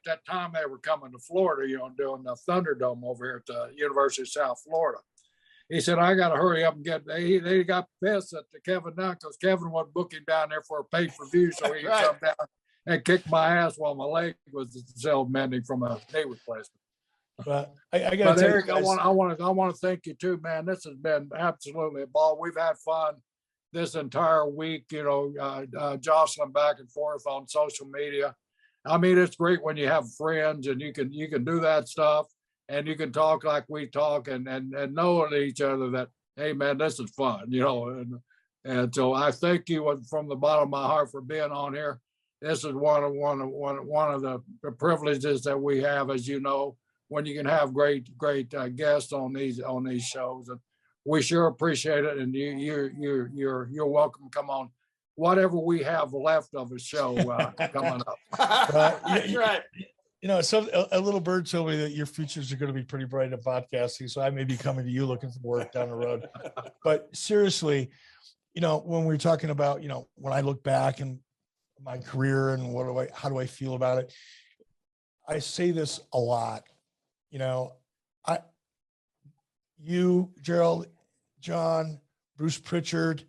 that time they were coming to Florida, doing the Thunderdome over here at the University of South Florida. He said, I got to hurry up and they got pissed at Kevin Dunn because Kevin wasn't booking down there for a pay-per-view so he could come down and kick my ass while my leg was still mending from a knee replacement. But I got to Eric, I want to thank you too, man. This has been absolutely a ball. We've had fun this entire week, jostling back and forth on social media. I mean, it's great when you have friends and you can do that stuff and you can talk like we talk and know each other that, hey man, this is fun, and so I thank you from the bottom of my heart for being on here. This is one of the privileges that we have, as you know, when you can have great guests on these shows, and we sure appreciate it. And you're welcome to come on whatever we have left of a show coming up. That's right. So a little bird told me that your futures are going to be pretty bright in podcasting, so I may be coming to you looking for work down the road. But seriously, when we're talking about, when I look back and my career and how do I feel about it? I say this a lot, you, Gerald, John, Bruce Pritchard,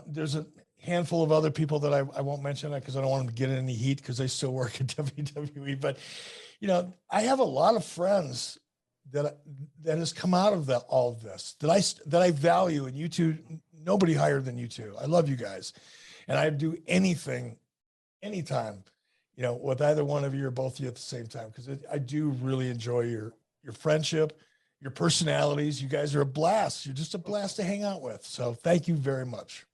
there's a handful of other people that I won't mention because I don't want them to get any heat because they still work at WWE. But, I have a lot of friends that has come out of all of this that I value, and you two, nobody higher than you two. I love you guys. And I'd do anything, anytime, with either one of you or both of you at the same time, because I do really enjoy your friendship, your personalities. You guys are a blast. You're just a blast to hang out with. So thank you very much.